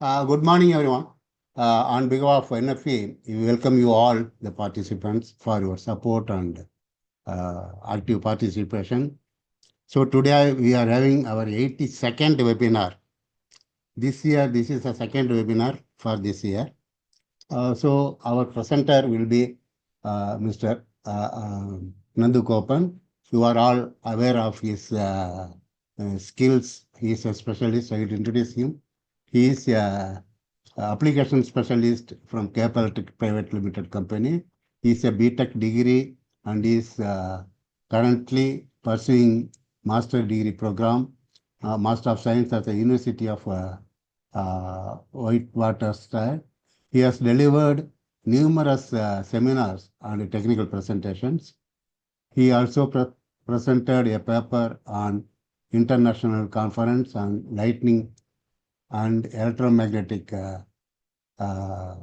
Good morning, everyone. On behalf of NFE, we welcome you all, the participants, for your support and active participation. So today we are having our 82nd webinar. This year, this is the second webinar for this year. So our presenter will be Mr. Nandu Kopan. You are all aware of his skills. He is a specialist. I will introduce him. He is a application specialist from Cape Electric Private Limited Company. He is a BTech degree and is currently pursuing master degree program, Master of Science at the University of Whitewater. He has delivered numerous seminars and technical presentations. He also presented a paper on international conference on lightning and electromagnetic uh, and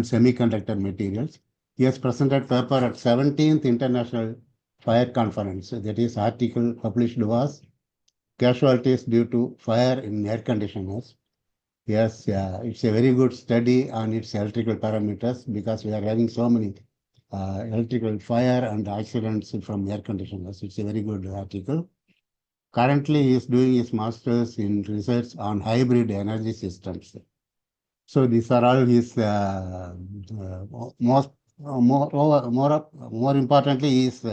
semiconductor materials. He has presented paper at 17th International Fire Conference. That is article published was casualties due to fire in air conditioners. Yes, it's a very good study on its electrical parameters because we are having so many electrical fire and accidents from air conditioners. It's a very good article. Currently, he is doing his master's in research on hybrid energy systems. So these are all his most more importantly, he is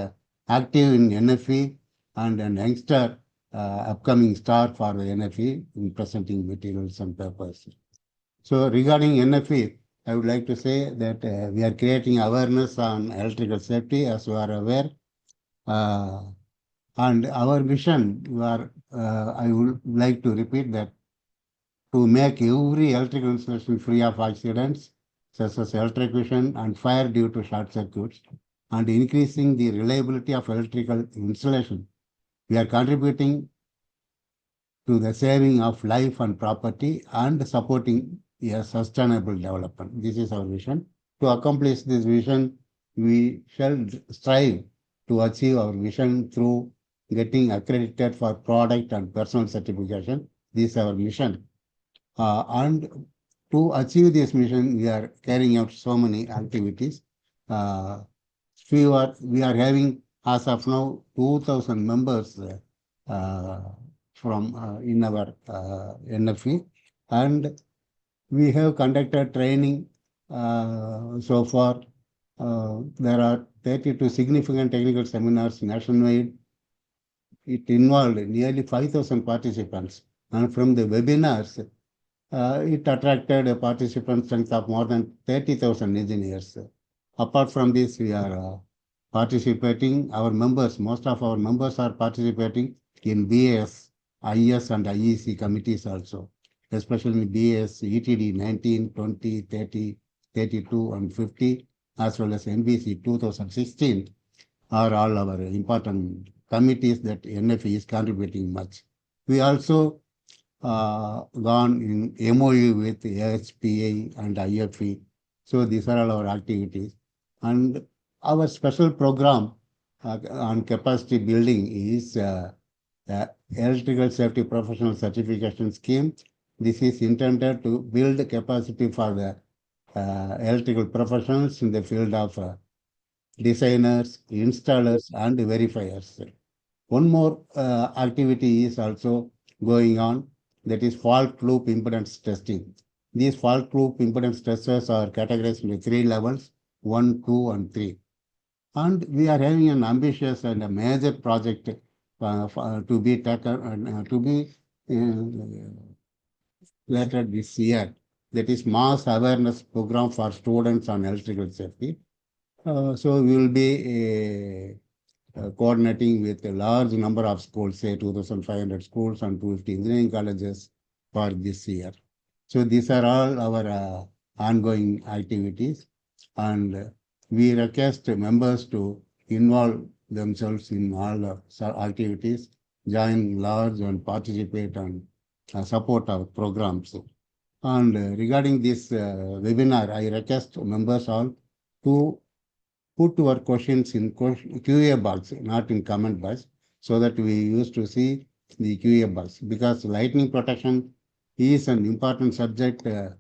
active in NFE and an youngster upcoming star for the NFE in presenting materials and papers. So regarding NFE, I would like to say that we are creating awareness on electrical safety, as you are aware. Uh, and our mission, I would like to repeat that to make every electrical installation free of accidents, such as electrocution and fire due to short circuits, and increasing the reliability of electrical installation. We are contributing to the saving of life and property and supporting a sustainable development. This is our vision. To accomplish this vision, we shall strive to achieve our vision through getting accredited for product and personal certification. This is our mission. And to achieve this mission, we are carrying out so many activities. We are having, as of now, 2,000 members from in our NFE, and we have conducted training so far. There are 32 significant technical seminars nationwide. It involved nearly 5,000 participants, and from the webinars, it attracted a participant strength of more than 30,000 engineers. Apart from this, we are participating, our members, most of our members are participating in BAS, IES and IEC committees also, especially in BAS, ETD 19, 20, 30, 32 and 50, as well as NBC 2016 are all our important committees that NFE is contributing much. We also gone in MOU with ASPA and IFE. So these are all our activities. And our special program on capacity building is Electrical Safety Professional Certification Scheme. This is intended to build capacity for the electrical professionals in the field of designers, installers, and verifiers. One more activity is also going on, that is fault loop impedance testing. These fault loop impedance testers are categorized into 3 levels, 1, 2, and 3. And we are having an ambitious and a major project to be taken to be later this year. That is mass awareness program for students on electrical safety. So we will be coordinating with a large number of schools, say 2,500 schools and 250 engineering colleges for this year. So these are all our ongoing activities, and we request members to involve themselves in all activities, join large and participate and support our programs. And regarding this webinar, I request members all to put your questions in QA box, not in comment box, so that we used to see the QA box. Because lightning protection is an important subject that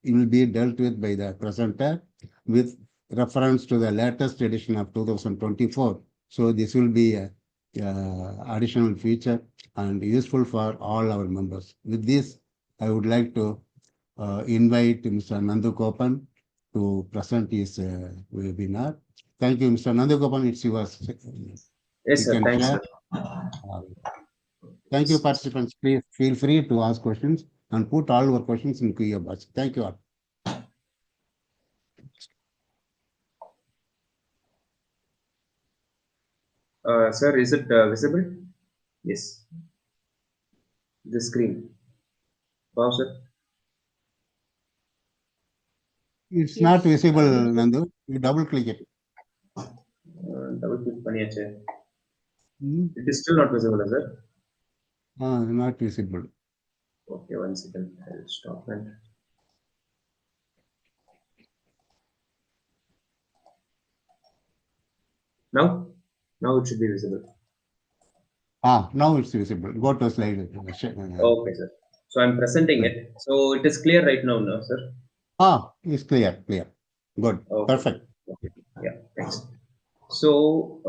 will be dealt with by the presenter with reference to the latest edition of 2024. So this will be a additional feature and useful for all our members. With this, I would like to invite Mr. Nandu Kopan to present his webinar. Thank you, Mr. Nandu Kopan. It's yours. Yes, You sir. can Thanks, share. sir. Thank you, participants. Please feel free to ask questions and put all your questions in Q&A box. Thank you all. Sir, is it visible? Yes. The screen. Pause it. It's not visible, Nandu. You double click it. Double click பண்ணியாச்சு. Hmm? It is still not visible, is it? Not visible. Okay, 1 second. I'll stop and now it should be visible. Now it's visible. Go to slide. Okay, sir. So I'm presenting it. So it is clear right now, no, sir? It's clear. Good. Okay. Perfect. Okay. Yeah, thanks. So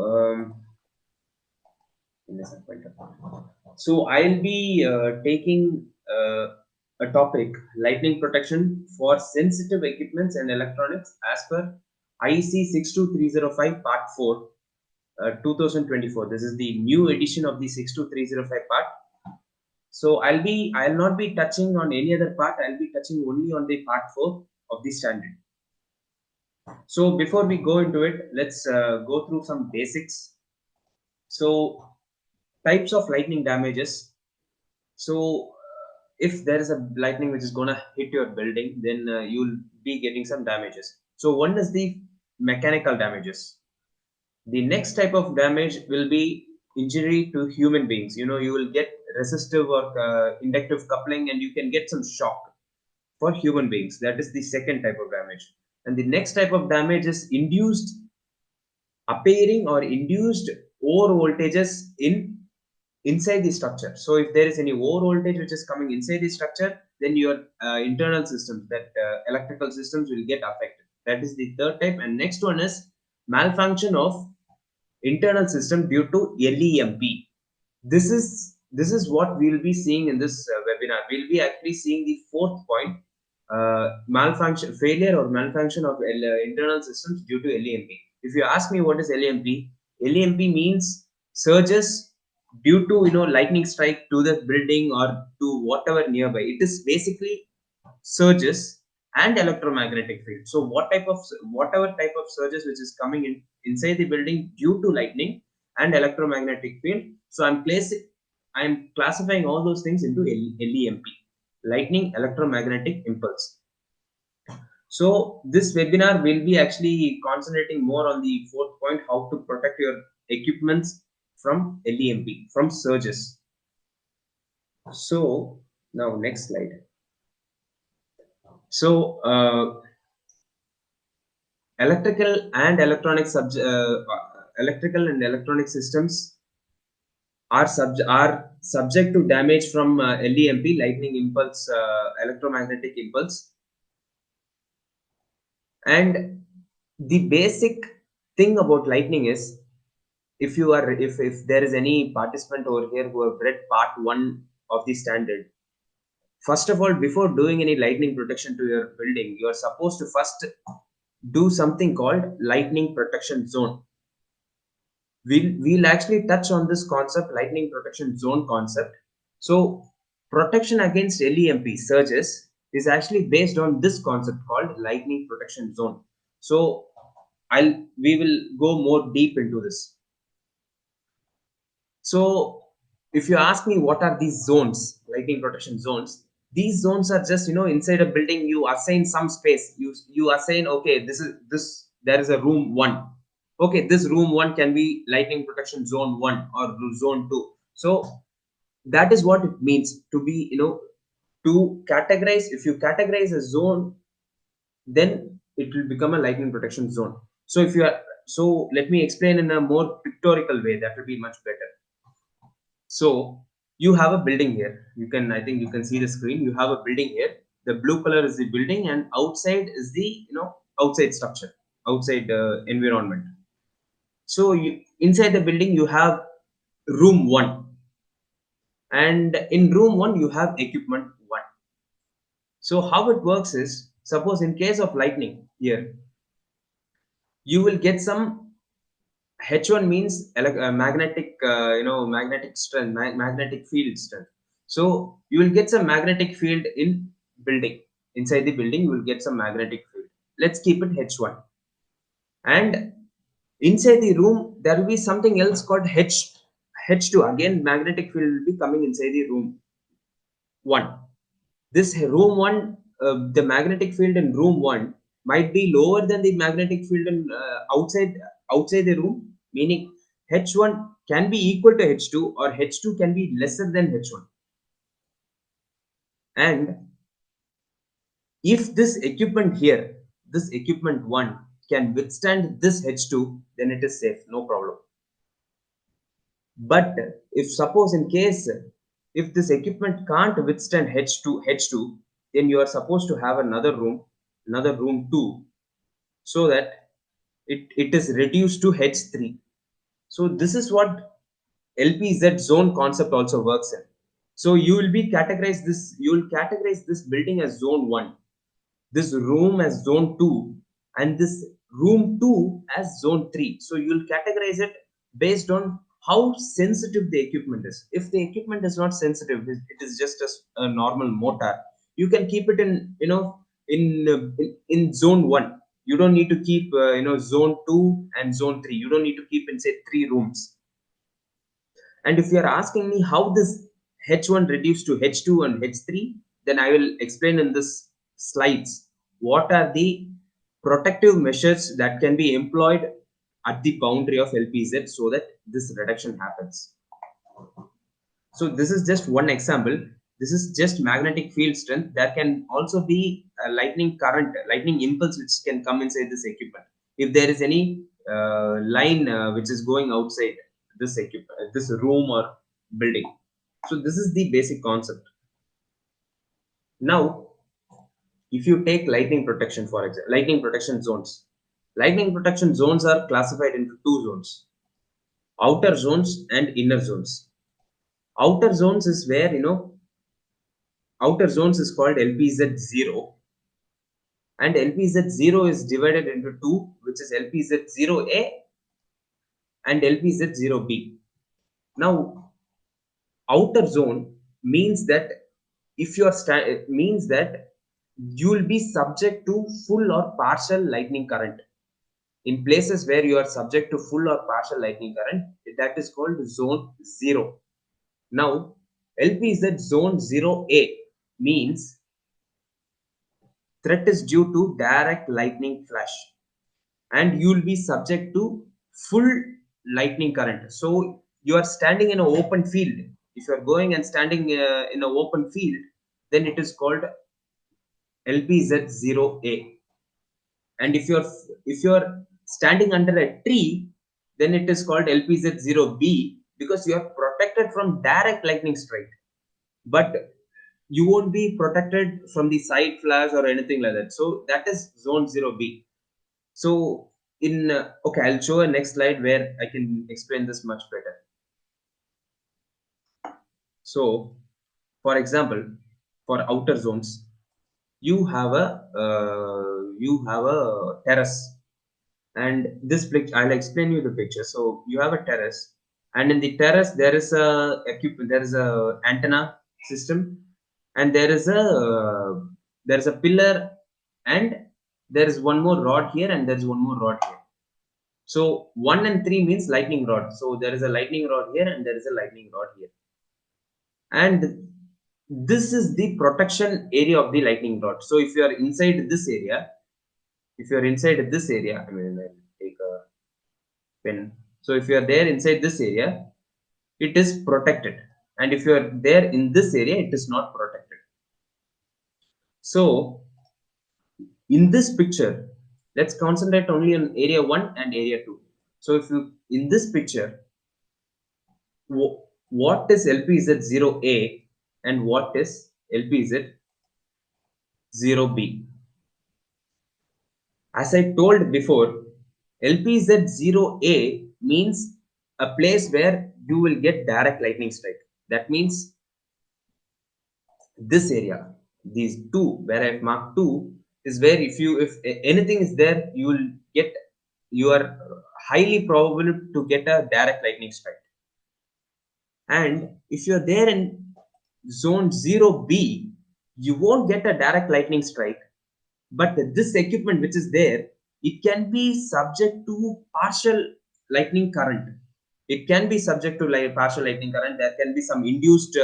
I'll be taking a topic, lightning protection for sensitive equipments and electronics as per IEC 62305 Part 4, 2024. This is the new edition of the 62305 part. So I'll not be touching on any other part. I'll be touching only on the Part 4 of the standard. So before we go into it, let's go through some basics. So types of lightning damages. So if there is a lightning which is gonna hit your building, then you'll be getting some damages. So one is the mechanical damages. The next type of damage will be injury to human beings. You will get resistive or inductive coupling, and you can get some shock for human beings. That is the second type of damage. And the next type of damage is induced appearing or induced over voltages inside the structure. So if there is any over voltage which is coming inside the structure, then your internal systems, that electrical systems, will get affected. That is the third type. And next one is malfunction of internal system due to LEMP. This is what we will be seeing in this webinar. We'll be actually seeing the fourth point, malfunction, failure or malfunction of internal systems due to LEMP. If you ask me what is LEMP, LEMP means surges due to lightning strike to the building or to whatever nearby. It is basically surges and electromagnetic field. So whatever type of surges which is coming inside the building due to lightning and electromagnetic field. So I'm classifying all those things into LEMP, lightning electromagnetic impulse. So this webinar will be actually concentrating more on the fourth point, how to protect your equipments from LEMP, from surges. So now next slide. So electrical and electronic systems are subject to damage from LEMP, lightning impulse, electromagnetic impulse. And the basic thing about lightning is, if there is any participant over here who have read part 1 of the standard, first of all, before doing any lightning protection to your building, you are supposed to first do something called lightning protection zone. We'll actually touch on this concept, lightning protection zone concept. So protection against LEMP surges is actually based on this concept called lightning protection zone. So we will go more deep into this. So if you ask me what are these zones, lightning protection zones, these zones are just inside a building. You assign some space. You assign, okay, there is a room 1. Okay, this room 1 can be lightning protection zone 1 or zone 2. So that is what it means to be, to categorize. If you categorize a zone, then it will become a lightning protection zone. So let me explain in a more pictorial way. That will be much better. So You have a building here. I think you can see the screen. You have a building here. The blue color is the building, and outside is the outside structure, outside environment. So inside the building you have room 1, and in room 1 you have equipment 1. So how it works is, suppose in case of lightning here, you will get some H1 means magnetic, magnetic strength, magnetic field strength. So you will get some magnetic field in building. Inside the building, you will get some magnetic field. Let's keep it H1. And inside the room, there will be something else called H2. Again, magnetic field will be coming inside the room 1. This room 1, the magnetic field in room 1 might be lower than the magnetic field in outside the room, meaning H1 can be equal to H2, or H2 can be lesser than H1. And if this equipment here, this equipment 1 can withstand this H2, then it is safe, no problem. But if suppose in case if this equipment can't withstand H2, then you are supposed to have another room 2, so that it is reduced to H3. So this is what LPZ zone concept also works in. So you will categorize this building as zone 1, this room as zone 2, and this room 2 as zone 3. So you will categorize it based on how sensitive the equipment is. If the equipment is not sensitive, it is just a normal motor, you can keep it in in zone 1. You don't need to keep zone 2 and zone 3. You don't need to keep in say 3 rooms. And if you are asking me how this H1 reduced to H2 and H3, then I will explain in this slides what are the protective measures that can be employed at the boundary of LPZ so that this reduction happens. So this is just one example. This is just magnetic field strength. There can also be a lightning current, lightning impulse which can come inside this equipment. If there is any line which is going outside this equipment, this room or building. So this is the basic concept. Now, if you take lightning protection, for example, lightning protection zones. Lightning protection zones are classified into 2 zones: outer zones and inner zones. Outer zones is where outer zones is called LPZ0, and LPZ0 is divided into 2, which is LPZ0A and LPZ0B. Now, outer zone means that if you are means that you will be subject to full or partial lightning current. In places where you are subject to full or partial lightning current, that is called zone 0. Now, LPZ zone 0A means threat is due to direct lightning flash, and you will be subject to full lightning current. So you are standing in an open field. If you are going and standing in an open field, then it is called LPZ0A. And if you're standing under a tree, then it is called LPZ0B, because you are protected from direct lightning strike, but you won't be protected from the side flash or anything like that. So that is zone 0B. So in okay, I'll show a next slide where I can explain this much better. So for example, for outer zones, you have a terrace, and this picture, I'll explain you the picture. So you have a terrace, and in the terrace there is a antenna system, and there is a pillar, and there is one more rod here, and there is one more rod here. So 1 and 3 means lightning rod. So there is a lightning rod here, and there is a lightning rod here. And this is the protection area of the lightning rod. So if you are inside this area, I mean, I'll take a pen. So if you are there inside this area, it is protected. And if you are there in this area, it is not protected. So in this picture, let's concentrate only on area 1 and area 2. So if you, in this picture, what is LPZ0A and what is LPZ0B. As I told before, LPZ0A means a place where you will get direct lightning strike. That means this area, these two, where I've marked two, is where if anything is there, you are highly probable to get a direct lightning strike. And if you're there in zone 0B, you won't get a direct lightning strike. But this equipment which is there, it can be subject to partial lightning current. It can be subject to like partial lightning current. There can be some induced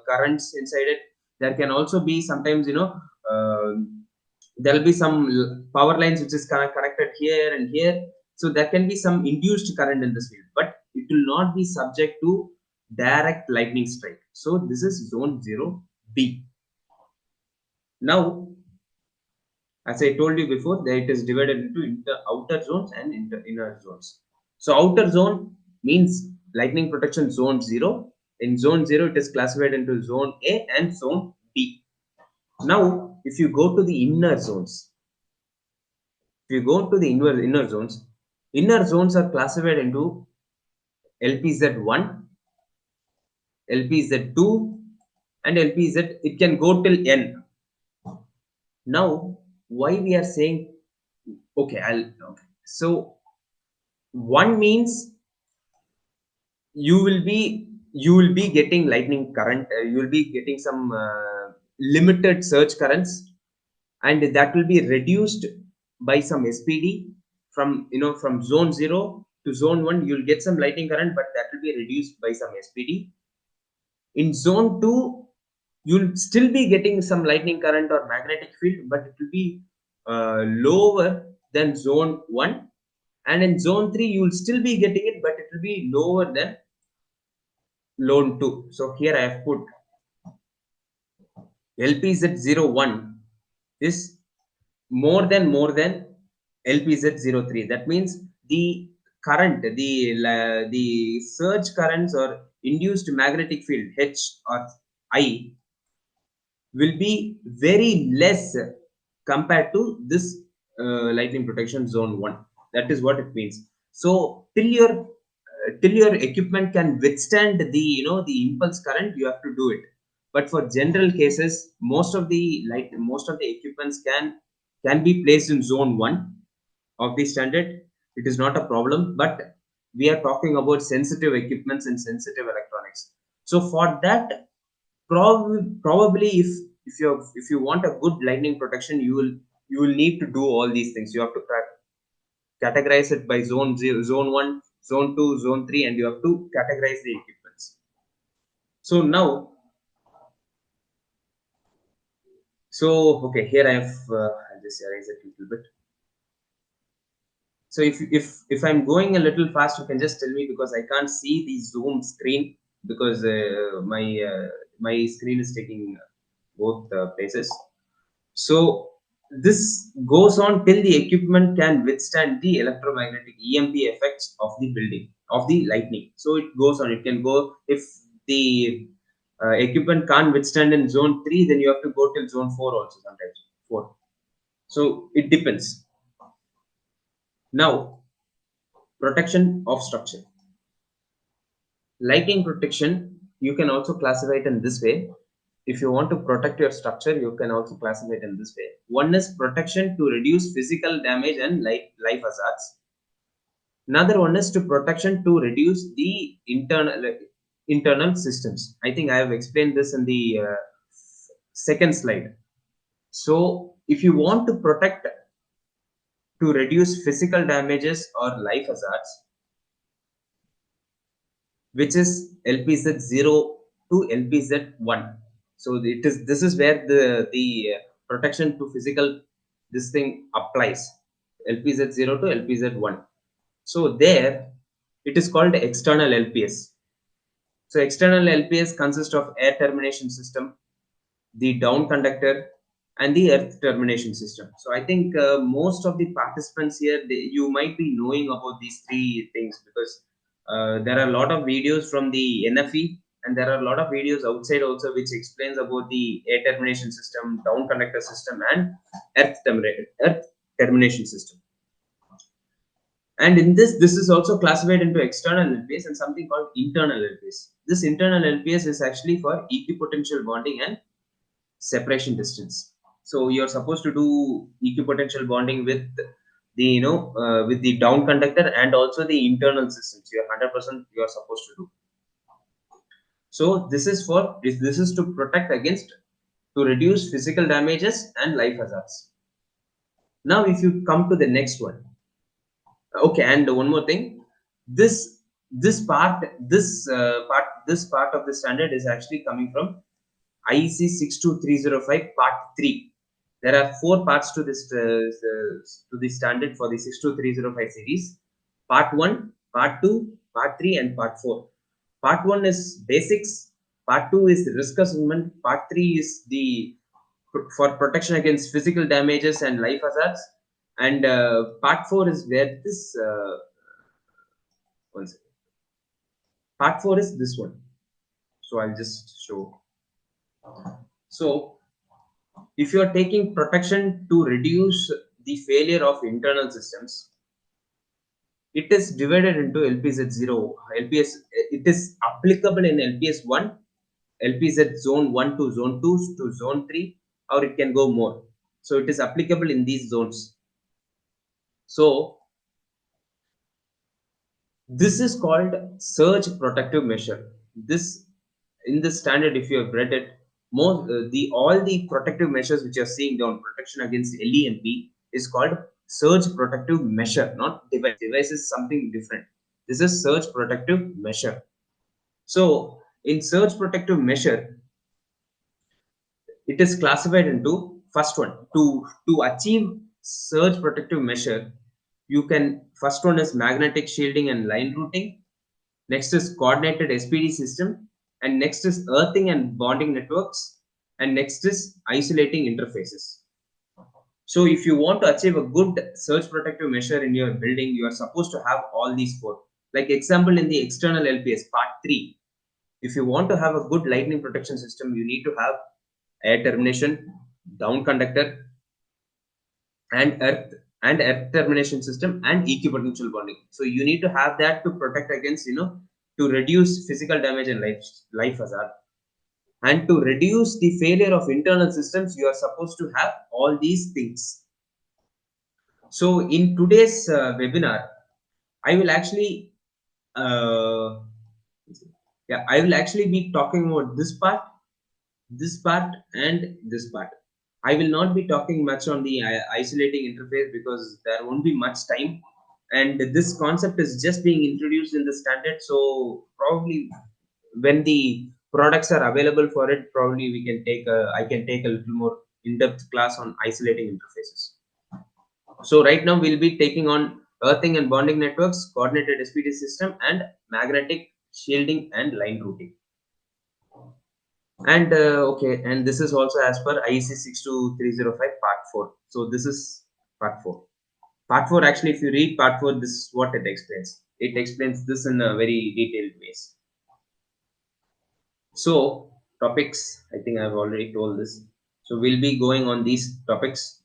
currents inside it. There can also be sometimes, there will be some power lines which is connected here and here. So there can be some induced current in this field, but it will not be subject to direct lightning strike. So this is zone 0B. Now, as I told you before, that it is divided into outer zones and inner zones. So outer zone means lightning protection zone 0. In zone 0, it is classified into zone A and zone B. Now, if you go to the inner zones, inner zones are classified into LPZ1, LPZ2, and LPZ. It can go till N. Now, why we are saying okay? Okay. So one means you will be getting lightning current. You will be getting some limited surge currents, and that will be reduced by some SPD from zone 0 to zone 1. You'll get some lightning current, but that will be reduced by some SPD. In zone 2, you'll still be getting some lightning current or magnetic field, but it will be lower than zone 1. And in zone 3, you'll still be getting it, but it will be lower than zone 2. So here I have put LPZ01 is more than LPZ03. That means the current, the surge currents or induced magnetic field H or I will be very less compared to this lightning protection zone 1. That is what it means. So till your equipment can withstand the impulse current, you have to do it. But for general cases, most of the equipments can be placed in zone 1 of the standard. It is not a problem, but we are talking about sensitive equipments and sensitive electronics. So for that, probably if you want a good lightning protection, you will need to do all these things. You have to categorize it by zone 0, zone 1, zone 2, zone 3, and you have to categorize the equipments. So now, okay, here I have I'll just erase it a little bit. So if I'm going a little fast, you can just tell me, because I can't see the Zoom screen, because my screen is taking both places. So this goes on till the equipment can withstand the electromagnetic EMP effects of the building, of the lightning. So it goes on. It can go, if the equipment can't withstand in zone 3, then you have to go till zone 4 also, sometimes 4. So it depends. Now, protection of structure. Lighting protection, you can also classify it in this way. If you want to protect your structure, you can also classify it in this way. One is protection to reduce physical damage and life hazards. Another one is to protection to reduce the internal systems. I think I have explained this in the second slide. So if you want to protect to reduce physical damages or life hazards, which is LPZ0 to LPZ1. So this is where the protection to physical this thing applies, LPZ0 to LPZ1. So there it is called external LPS. So external LPS consists of air termination system, the down conductor, and the earth termination system. So I think most of the participants here, you might be knowing about these three things, because there are a lot of videos from the NFE and there are a lot of videos outside also which explains about the air termination system, down conductor system, and earth termination system. And in this is also classified into external LPS and something called internal LPS. This internal LPS is actually for equipotential bonding and separation distance. So you're supposed to do equipotential bonding with the with the down conductor and also the internal systems. You're 100% you're supposed to do. So this is to protect against, to reduce physical damages and life hazards. Now, if you come to the next one, okay, and one more thing, this this part of the standard is actually coming from IEC 62305 Part 3. There are 4 parts to this standard for the 62305 series. Part 1, Part 2, Part 3, and Part 4. Part 1 is basics. Part 2 is risk assessment. Part 3 is the for protection against physical damages and life hazards. And Part 4 is where this one second. Part 4 is this one. So I'll just show. So if you are taking protection to reduce the failure of internal systems, it is divided into LPZ0, LPS. It is applicable in LPS1, LPZ zone 1 to zone 2 to zone 3, or it can go more. So it is applicable in these zones. So this is called surge protective measure. This in the standard, if you have read it, most all the protective measures which you are seeing down, protection against LEMP, is called surge protective measure, not device. Device is something different. This is surge protective measure. So in surge protective measure, it is classified into first one. To achieve surge protective measure, you can, first one is magnetic shielding and line routing. Next is coordinated SPD system, and next is earthing and bonding networks, and next is isolating interfaces. So if you want to achieve a good surge protective measure in your building, you are supposed to have all these 4. Like example, in the external LPS part 3, if you want to have a good lightning protection system, you need to have air termination, down conductor, and earth termination system, and equipotential bonding. So you need to have that to protect against, to reduce physical damage and life hazard. And to reduce the failure of internal systems, you are supposed to have all these things. So in today's webinar, I will actually I will actually be talking about this part, and this part. I will not be talking much on the isolating interface because there won't be much time, and this concept is just being introduced in the standard. So probably when the products are available for it, probably I can take a little more in-depth class on isolating interfaces. So right now we'll be taking on earthing and bonding networks, coordinated SPD system, and magnetic shielding and line routing. And okay, and this is also as per IEC 62305 Part 4. So this is Part 4. Part 4, actually, if you read Part 4, this is what it explains. It explains this in a very detailed ways. So topics, I think I've already told this. So we'll be going on these topics: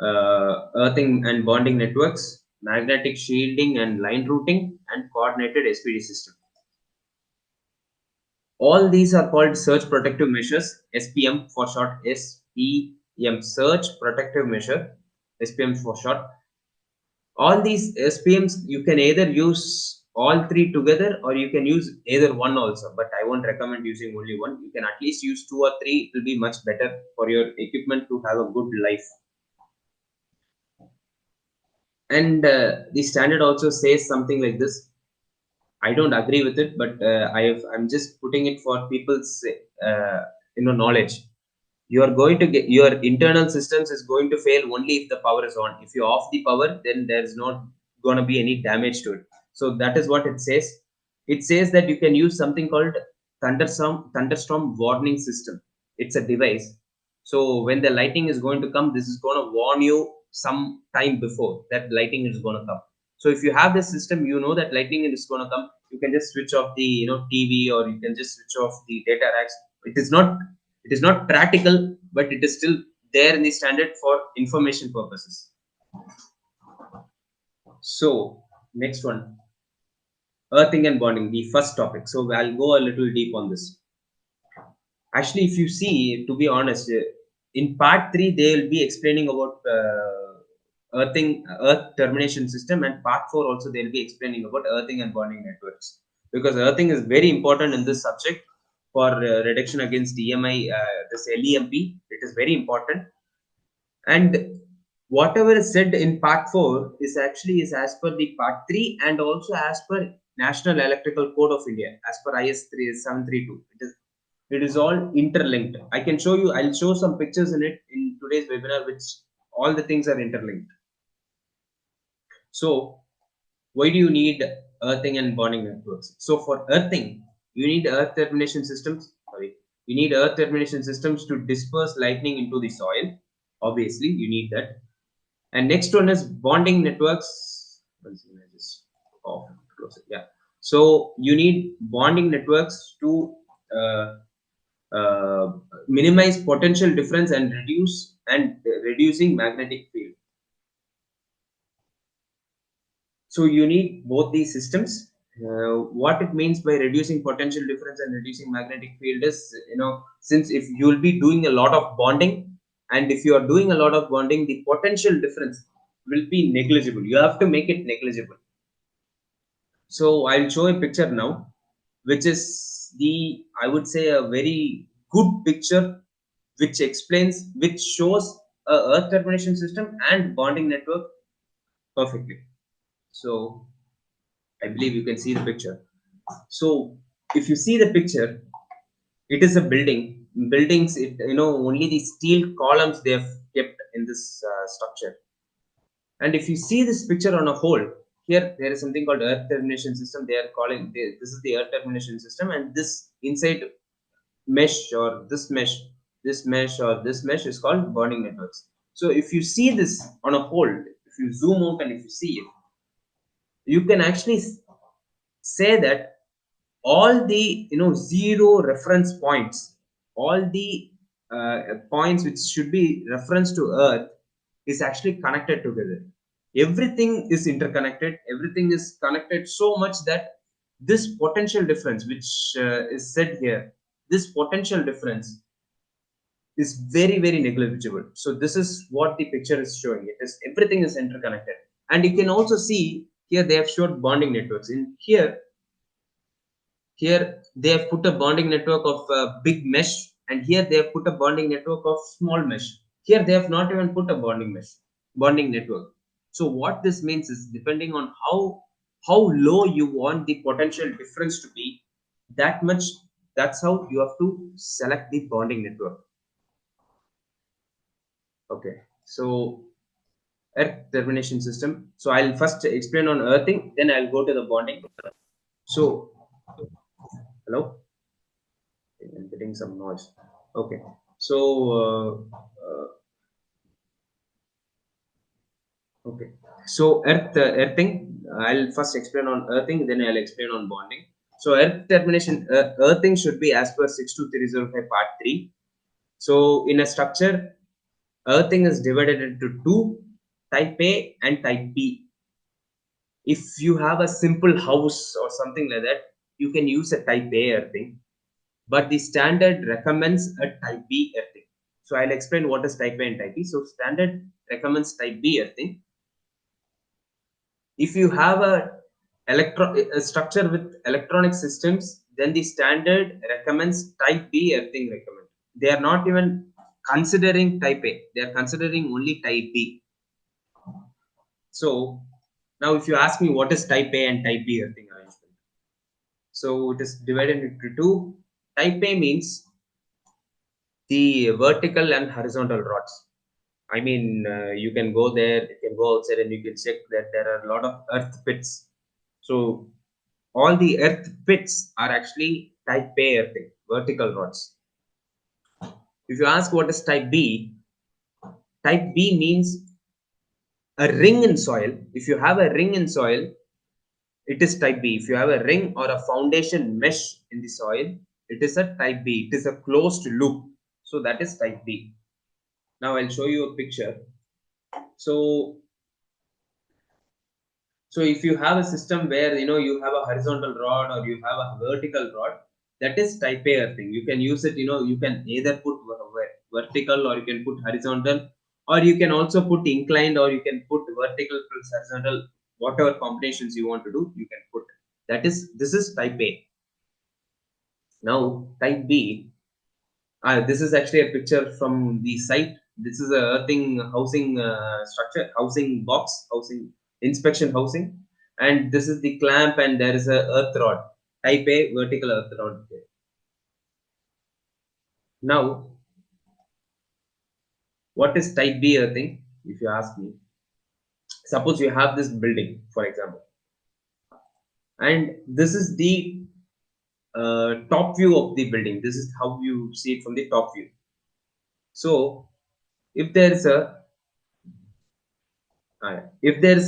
earthing and bonding networks, magnetic shielding and line routing, and coordinated SPD system. All these are called surge protective measures, SPM for short, SPM, surge protective measure, SPM for short. All these SPMs, you can either use all 3 together, or you can use either one also, but I won't recommend using only one. You can at least use 2 or 3. It will be much better for your equipment to have a good life. And the standard also says something like this. I don't agree with it, but I'm just putting it for people's knowledge. You are going to get, your internal systems is going to fail only if the power is on. If you off the power, then there's not going to be any damage to it. So that is what it says. It says that you can use something called thunderstorm warning system. It's a device. So when the lightning is going to come, this is going to warn you some time before that lightning is going to come. So if you have this system, you know that lightning is going to come. you can just switch off the TV, or you can just switch off the data racks. It is not practical, but it is still there in the standard for information purposes. So next one, earthing and bonding, the first topic. So I'll go a little deep on this. Actually, if you see, to be honest, in part 3 they will be explaining about earth termination system, and part 4 also they will be explaining about earthing and bonding networks, because earthing is very important in this subject for reduction against EMI, this LEMP. It is very important, and whatever is said in part 4 is as per the part 3, and also as per National Electrical Code of India, as per IS 3732. It is all interlinked. I can show you, I'll show some pictures in it in today's webinar, which all the things are interlinked. So why do you need earthing and bonding networks? So for earthing, you need earth termination systems. Sorry, you need earth termination systems to disperse lightning into the soil. Obviously, you need that. And next one is bonding networks. Just off, close it. Yeah. So you need bonding networks to minimize potential difference and reducing magnetic field. So you need both these systems. What it means by reducing potential difference and reducing magnetic field is, since if you will be doing a lot of bonding, and if you are doing a lot of bonding, the potential difference will be negligible. You have to make it negligible. So I'll show a picture now, which is I would say, a very good picture, which shows a earth termination system and bonding network perfectly. So I believe you can see the picture. So if you see the picture, it is a building. Buildings, only the steel columns they have kept in this structure. And if you see this picture on a whole, here there is something called earth termination system. They are calling this is the earth termination system, and this inside mesh, or this mesh, or this mesh is called bonding networks. So if you see this on a whole, if you zoom out and if you see it, you can actually say that all the zero reference points, all the points which should be reference to earth, is actually connected together. Everything is interconnected, everything is connected so much that this potential difference which is said here, this potential difference is very, very negligible. So this is what the picture is showing. It is, everything is interconnected. And you can also see here they have showed bonding networks. In here they have put a bonding network of a big mesh, and here they have put a bonding network of small mesh. Here they have not even put a bonding network. So what this means is, depending on how low you want the potential difference to be, that much, that's how you have to select the bonding network. Okay, so earth termination system. So I'll first explain on earthing, then I'll go to the bonding. So hello, I'm getting some noise. Okay, so okay, so earthing. I'll first explain on earthing, then I'll explain on bonding. So earth termination, earthing should be as per 62305 part 3. So in a structure, earthing is divided into two: type A and type B. If you have a simple house or something like that, you can use a type A earthing, but the standard recommends a type B earthing. So I'll explain what is type A and type B. So standard recommends type B earthing. If you have a structure with electronic systems, then the standard recommends type B earthing recommend. They are not even considering type A. They are considering only type B. So now if you ask me what is type A and type B earthing arrangement, so it is divided into two. Type A means the vertical and horizontal rods. I mean, you can go there, you can go outside, and you can check that there are a lot of earth pits. So all the earth pits are actually type A earthing, vertical rods. If you ask what is type B means a ring in soil. If you have a ring in soil, it is type B. If you have a ring or a foundation mesh in the soil, it is a type B. It is a closed loop. So that is type B. Now I'll show you a picture. So if you have a system where you have a horizontal rod or you have a vertical rod, that is type A earthing. You can use it. You can either put vertical or you can put horizontal, or you can also put inclined, or you can put vertical plus horizontal. Whatever combinations you want to do, you can put. This is type A. Now type B. This is actually a picture from the site. This is a earthing housing structure, housing box, housing inspection housing, and this is the clamp, and there is a earth rod, type A vertical earth rod there. Now, what is type B earthing? If you ask me, suppose you have this building, for example, and this is the top view of the building. This is how you see it from the top view. So, if there is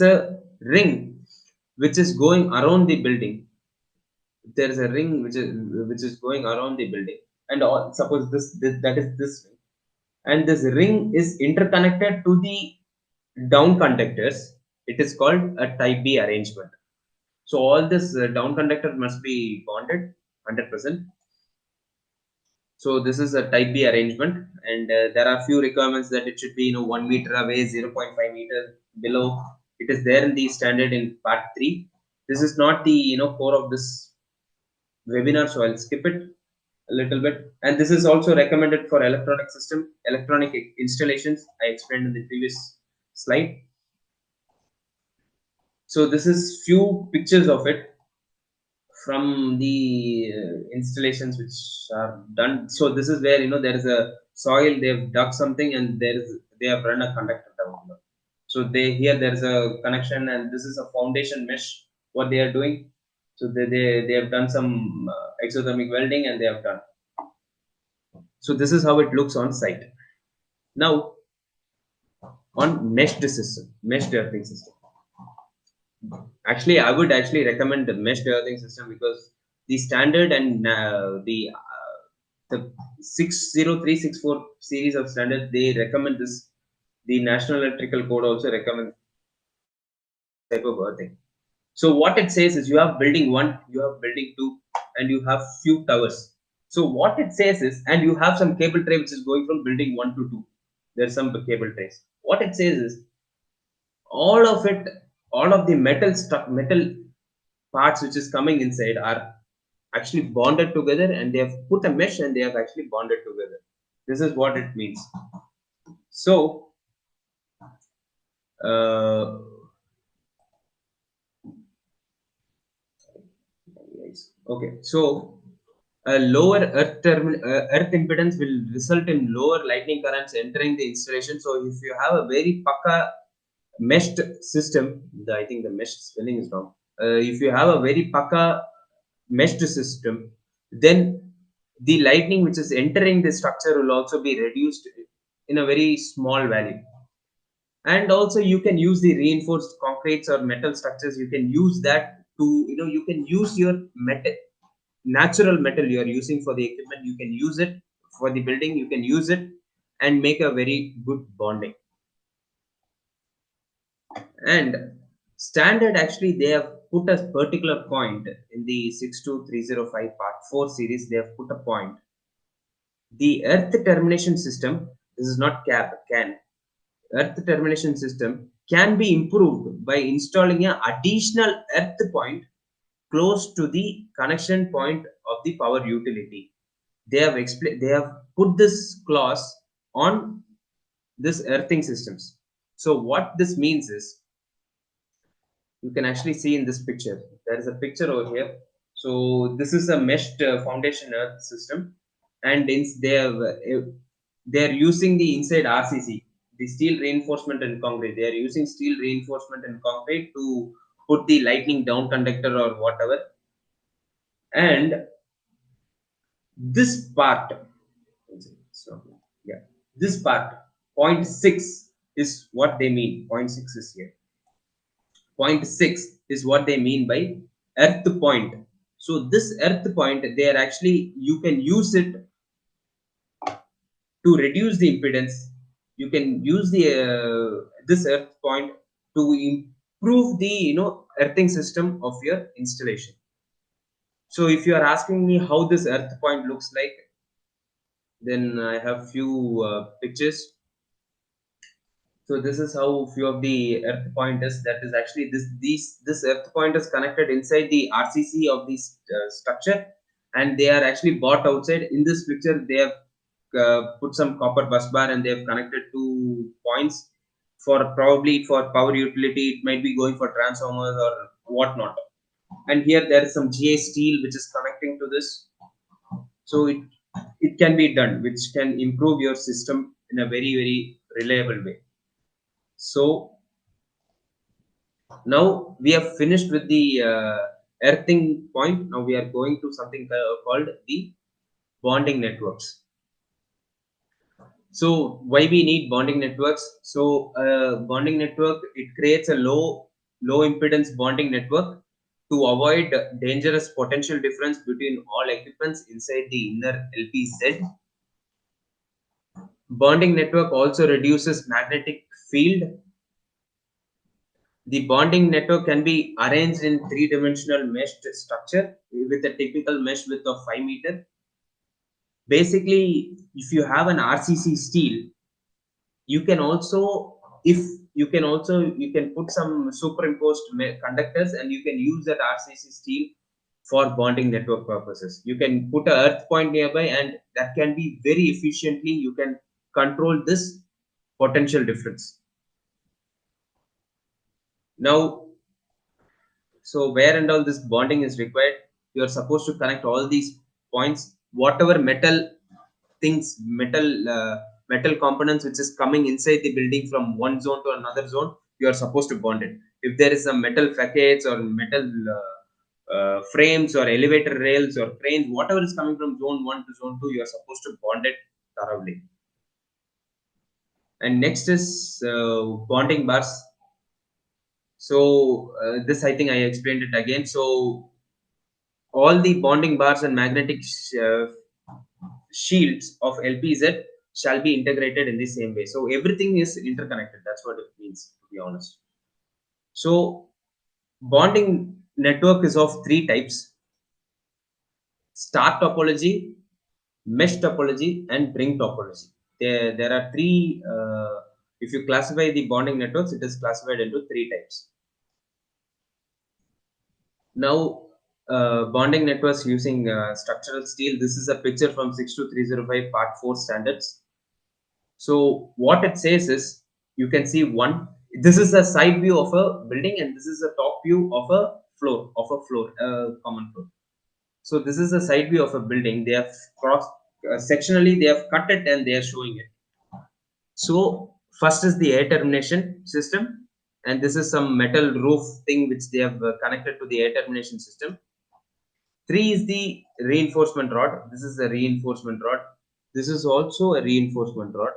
a ring which is going around the building, if there is a ring which is going around the building, and suppose this that is this ring, and this ring is interconnected to the down conductors, it is called a type B arrangement. So all this down conductor must be bonded 100%. So this is a type B arrangement, and there are few requirements that it should be 1 meter away, 0.5 meter below. It is there in the standard in part 3. This is not the core of this webinar, so I'll skip it a little bit. And this is also recommended for electronic installations. I explained in the previous slide. So this is few pictures of it from the installations which are done. So this is where there is a soil, they've dug something, and they have run a conductor down here. So there is a connection, and this is a foundation mesh what they are doing. So they have done some exothermic welding, and they have done. So this is how it looks on site. Now on meshed earthing system. Actually, I would actually recommend the meshed earthing system, because the standard and the 60364 series of standard, they recommend this. The National Electrical Code also recommends type of earthing. So what it says is, you have building 1, you have building 2, and you have few towers. So what it says is, and you have some cable tray which is going from building 1 to 2. There's some cable trays. What it says is, all of the metal parts which is coming inside are actually bonded together, and they have put a mesh, and they have actually bonded together. This is what it means. So okay, so a lower earth impedance will result in lower lightning currents entering the installation. So if you have a very pakka meshed system, I think the mesh spelling is wrong. If you have a very pakka meshed system, then the lightning which is entering the structure will also be reduced in a very small value. And also you can use the reinforced concretes or metal structures. You can use that to you can use your natural metal you are using for the equipment. You can use it for the building. You can use it and make a very good bonding. And standard, actually, they have put a particular point in the 62305 part 4 series. They have put a point. The earth termination system, this is not can earth termination system can be improved by installing an additional earth point close to the connection point of the power utility. They have put this clause on this earthing systems. So what this means is, you can actually see in this picture, there is a picture over here. So this is a meshed foundation earth system, and they are using the inside RCC, the steel reinforcement and concrete. They are using steel reinforcement and concrete to put the lightning down conductor or whatever. And this part, so yeah, this part, 0.6 is what they mean. 0.6 is here. 0.6 is what they mean by earth point. So this earth point, they are actually, you can use it to reduce the impedance. You can use the this earth point to improve the earthing system of your installation. So if you are asking me how this earth point looks like, then I have few pictures. So this is how few of the earth point is. That is actually this earth point is connected inside the RCC of this structure, and they are actually bought outside. In this picture, they have put some copper bus bar and they have connected two points for probably for power utility. It might be going for transformers or whatnot. And here there is some GA steel which is connecting to this. So it can be done, which can improve your system in a very reliable way. So now we have finished with the earthing point. Now we are going to something called the bonding networks. So why we need bonding networks? So bonding network, it creates a low impedance bonding network to avoid dangerous potential difference between all equipments inside the inner LPZ. Bonding network also reduces magnetic field. The bonding network can be arranged in three-dimensional meshed structure with a typical mesh width of 5 meter. Basically, if you have an RCC steel, you can also, if you can put some superimposed conductors and you can use that RCC steel for bonding network purposes. You can put a earth point nearby and that can be very efficiently, you can control this potential difference. Now, so where and all this bonding is required, you are supposed to connect all these points, whatever things, metal components which is coming inside the building from one zone to another zone, you are supposed to bond it. If there is some metal facades or metal frames or elevator rails or cranes, whatever is coming from zone 1 to zone 2, you are supposed to bond it thoroughly. And next is bonding bars. So this, I think I explained it again. So all the bonding bars and magnetic shields of LPZ shall be integrated in the same way. So everything is interconnected. That's what it means, to be honest. So bonding network is of three types: star topology, mesh topology, and ring topology. There are three. If you classify the bonding networks, it is classified into three types. Now, bonding networks using structural steel. This is a picture from 62305 Part 4 standards. So what it says is, you can see one. This is a side view of a building, and this is a top view of a common floor. So this is a side view of a building. They have crossed sectionally. They have cut it and they are showing it. So first is the air termination system, and this is some metal roof thing which they have connected to the air termination system. 3 is the reinforcement rod. This is the reinforcement rod. This is also a reinforcement rod.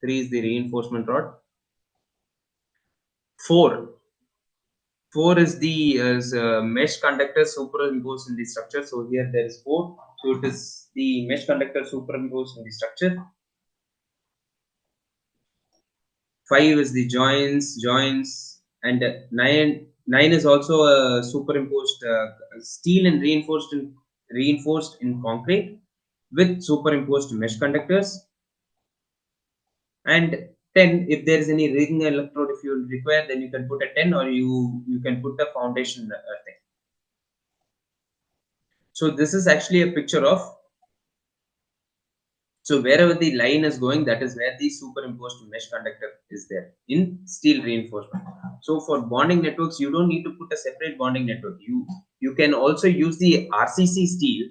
3 is the reinforcement rod. 4. 4 is the mesh conductor superimposed in the structure. So here there is 4. So it is the mesh conductor superimposed in the structure. 5 is the joints, and 9 is also a superimposed steel and reinforced in concrete with superimposed mesh conductors. And 10, if there is any ring electrode, if you require, then you can put a 10, or you can put a foundation thing. So this is actually a picture of, so wherever the line is going, that is where the superimposed mesh conductor is there in steel reinforcement. So for bonding networks, you don't need to put a separate bonding network. You can also use the RCC steel,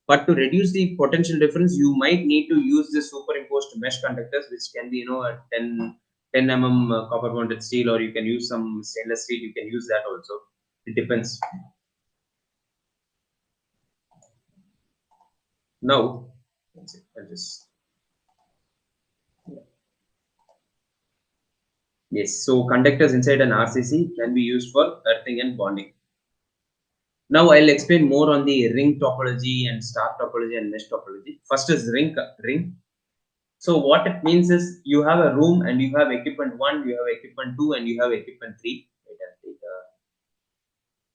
but to reduce the potential difference, you might need to use the superimposed mesh conductors, which can be a 10 mm copper bonded steel, or you can use some stainless steel. You can use that also. It depends. Now, I'll just. Yes, so conductors inside an RCC can be used for earthing and bonding. Now I'll explain more on the ring topology and star topology and mesh topology. First is ring. So what it means is you have a room and you have equipment 1, you have equipment 2, and you have equipment 3. Wait, I'll take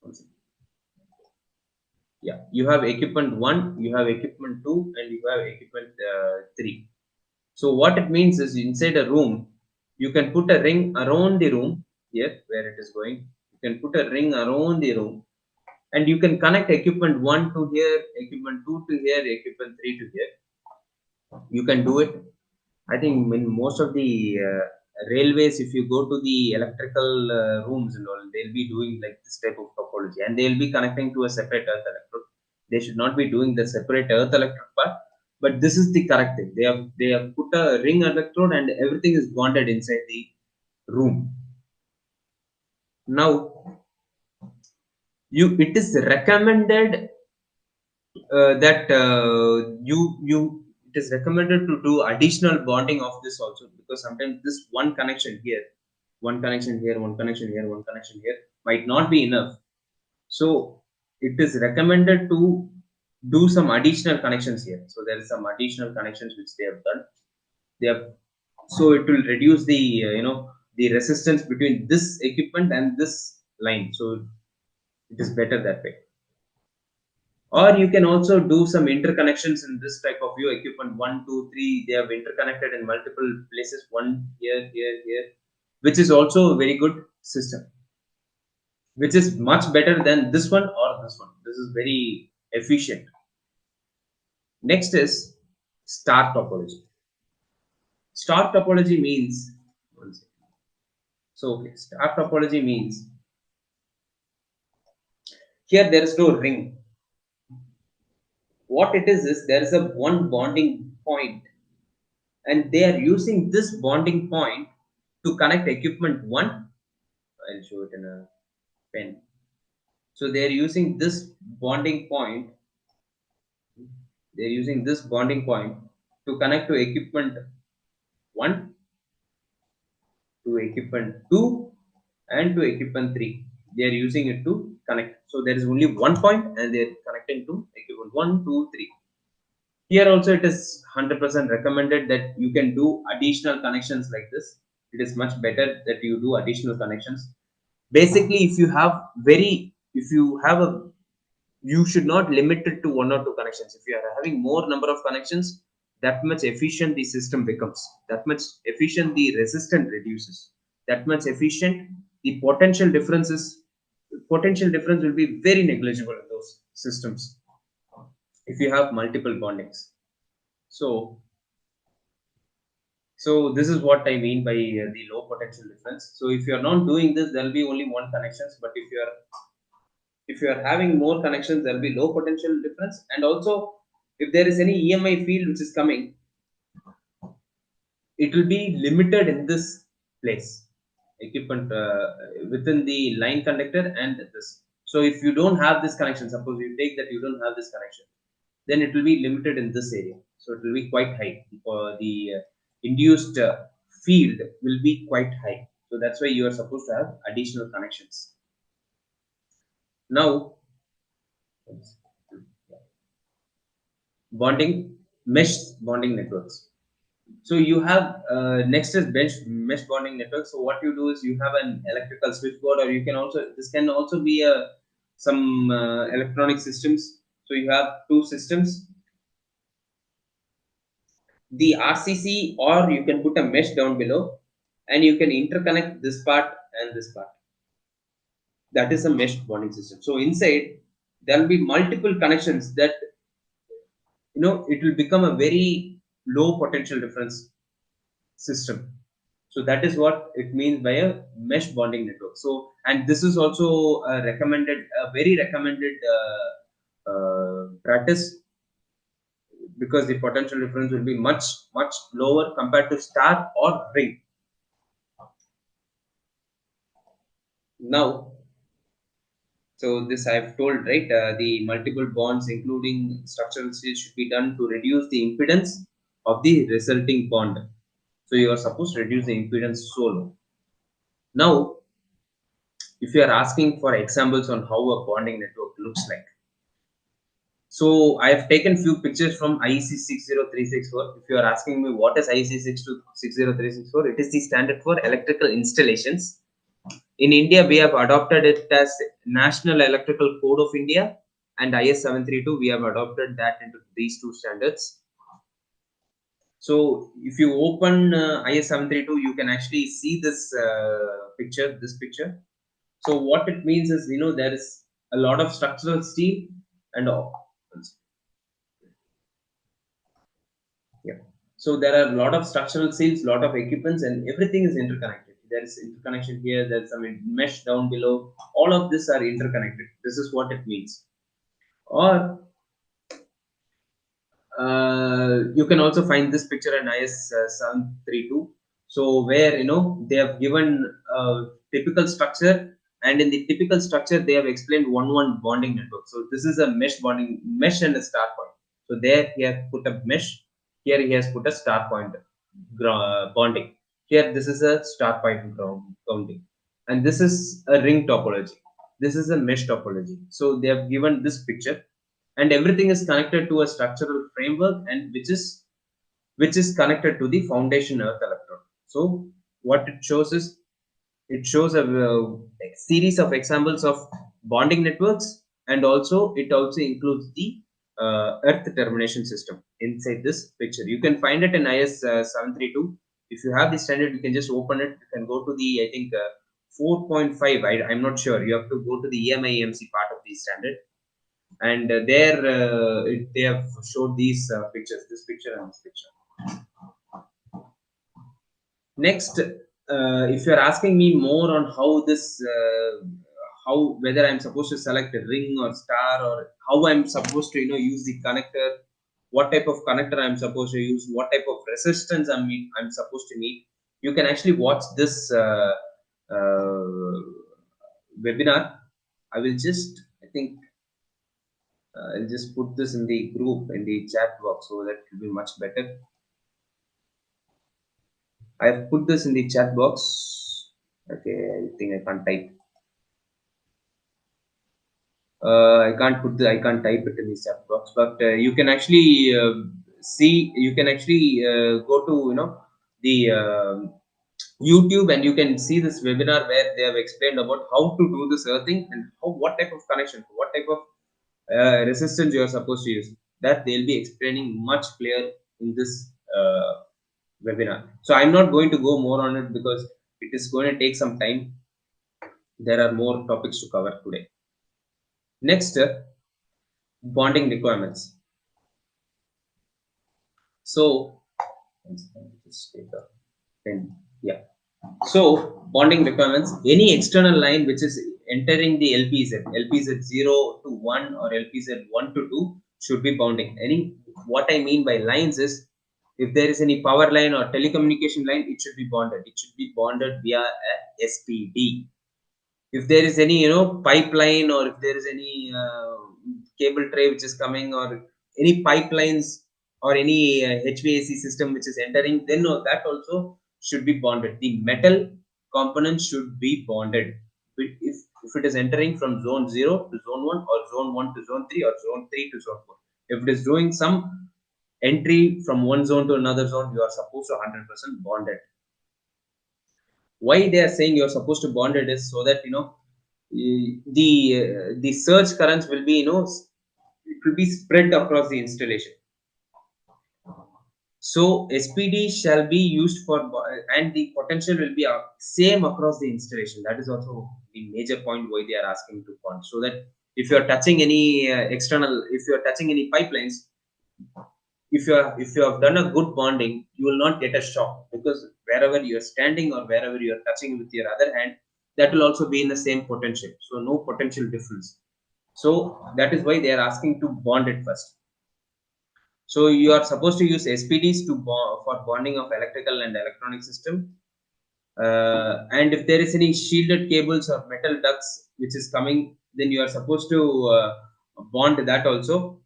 one second. Yeah, you have equipment 1, you have equipment 2, and you have equipment 3. So what it means is inside a room, you can put a ring around the room here where it is going. You can put a ring around the room, and you can connect equipment 1 to here, equipment 2 to here, equipment 3 to here. You can do it. I think in most of the railways, if you go to the electrical rooms and all, they'll be doing like this type of topology, and they'll be connecting to a separate earth electrode. They should not be doing the separate earth electrode part, but this is the correct thing. They have put a ring electrode and everything is bonded inside the room. Now, it is recommended that you it is recommended to do additional bonding of this also, because sometimes this one connection here, one connection here, one connection here, one connection here might not be enough. So it is recommended to do some additional connections here. So there is some additional connections which they have done. They have, so it will reduce the the resistance between this equipment and this line. So it is better that way. Or you can also do some interconnections in this type of view. Equipment 1, 2, 3, they have interconnected in multiple places, one here, here, here, which is also a very good system, which is much better than this one or this one. This is very efficient. Next is star topology. Star topology means, so okay, star topology means here there is no ring. What it is there is a one bonding point, and they are using this bonding point to connect equipment 1. I'll show it in a pen. So they are using this bonding point. They are using this bonding point to connect to equipment 1, to equipment 2, and to equipment 3. They are using it to connect. So there is only one point, and they are connecting to equipment 1, 2, 3. Here also it is 100% recommended that you can do additional connections like this. It is much better that you do additional connections. Basically, if you have a, you should not limit it to 1 or 2 connections. If you are having more number of connections, that much efficient the system becomes, that much efficient the resistance reduces, that much efficient the potential difference will be very negligible in those systems if you have multiple bondings. So this is what I mean by the low potential difference. So if you are not doing this, there will be only one connections. But if you are having more connections, there will be low potential difference. And also, if there is any EMI field which is coming, it will be limited in this place, equipment within the line conductor and this. So if you don't have this connection, suppose you take that you don't have this connection, then it will be limited in this area. So it will be quite high. The induced field will be quite high. So that's why you are supposed to have additional connections. Now, mesh bonding networks. So you have next is mesh bonding network. So what you do is you have an electrical switchboard, or you can also, this can also be a some electronic systems. So you have two systems, the RCC, or you can put a mesh down below, and you can interconnect this part and this part. That is a mesh bonding system. So inside there will be multiple connections that it will become a very low potential difference system. So that is what it means by a mesh bonding network. So, and this is also a very recommended practice, because the potential difference will be much lower compared to star or ring. Now, so this I have told, right? The multiple bonds, including structural steel, should be done to reduce the impedance of the resulting bond. So you are supposed to reduce the impedance so low. Now, if you are asking for examples on how a bonding network looks like. So I have taken few pictures from IEC 60364. If you are asking me what is IEC 60364, it is the standard for electrical installations. In India, we have adopted it as National Electrical Code of India, and IS 732. We have adopted that into these two standards. So if you open IS 732, you can actually see this picture. This picture. So what it means is, there is a lot of structural steel and all. Yeah. So there are a lot of structural seals, lot of equipments, and everything is interconnected. There is interconnection here. There's some mesh down below. All of this are interconnected. This is what it means. Or you can also find this picture in IS 732. So where they have given a typical structure, and in the typical structure they have explained one bonding network. So this is a mesh and a star point. So there he has put a mesh. Here he has put a star point bonding. Here this is a star point grounding, and this is a ring topology. This is a mesh topology. So they have given this picture, and everything is connected to a structural framework, and which is connected to the foundation earth electrode. So what it shows is, it shows a series of examples of bonding networks, and also it also includes the earth termination system inside this picture. You can find it in IS 732. If you have the standard, you can just open it. You can go to the, I think, 4.5. I'm not sure. You have to go to the EMI-EMC part of the standard, and there they have showed these pictures, this picture and this picture. Next, if you're asking me more on how this, how whether I'm supposed to select a ring or star, or how I'm supposed to use the connector, what type of connector I'm supposed to use, what type of resistance I'm supposed to meet, you can actually watch this webinar. I will just, I think, I'll just put this in the group, in the chat box, so that will be much better. I've put this in the chat box. Okay, I think I can't type. I can't type it in the chat box, but you can actually see. You can actually go to the YouTube, and you can see this webinar where they have explained about how to do this earthing, and what type of connection, what type of resistance you are supposed to use. That they'll be explaining much clear in this webinar. So I'm not going to go more on it because it is going to take some time. There are more topics to cover today. Next, bonding requirements. So, just take a pen. Yeah. So, bonding requirements. Any external line which is entering the LPZ 0 to 1 or LPZ 1 to 2 should be bonding. What I mean by lines is, if there is any power line or telecommunication line, it should be bonded. It should be bonded via a SPD. If there is any pipeline, or if there is any cable tray which is coming, or any pipelines, or any HVAC system which is entering, then no, that also should be bonded. The metal components should be bonded if it is entering from zone 0 to zone 1, or zone 1 to zone 3, or zone 3 to zone 4. If it is doing some entry from one zone to another zone, you are supposed to 100% bonded. Why they are saying you're supposed to bond it is so that the surge currents will be it will be spread across the installation. So SPD shall be used for, and the potential will be same across the installation. That is also the major point why they are asking to bond, so that if you are touching any if you are touching any pipelines, if you have done a good bonding, you will not get a shock, because wherever you are standing or wherever you are touching with your other hand, that will also be in the same potential. So no potential difference. So that is why they are asking to bond it first. So you are supposed to use SPDs for bonding of electrical and electronic system. And if there is any shielded cables or metal ducts which is coming, then you are supposed to bond that also.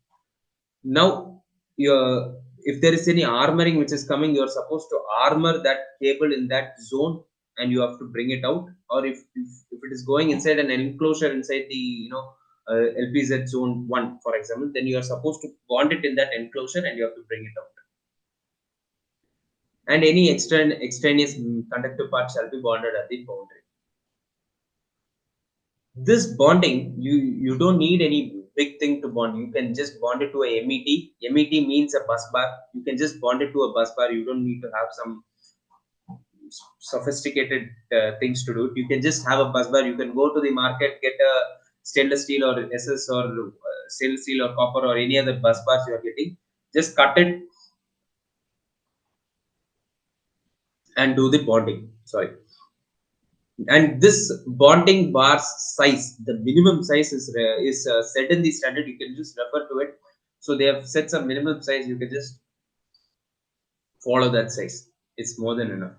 Now, if there is any armoring which is coming, you are supposed to armor that cable in that zone, and you have to bring it out, or if it is going inside an enclosure inside the LPZ zone 1, for example, then you are supposed to bond it in that enclosure and you have to bring it out. And any extraneous conductive part shall be bonded at the boundary. This bonding, you don't need any big thing to bond. You can just bond it to a MET. Means a bus bar. You can just bond it to a bus bar. You don't need to have some sophisticated things to do it. You can just have a bus bar. You can go to the market, get a stainless steel or SS or stainless steel or copper or any other bus bars you are getting. Just cut it and do the bonding. Sorry. And this bonding bars size, the minimum size is set in the standard. You can just refer to it. So they have set some minimum size. You can just follow that size. It's more than enough.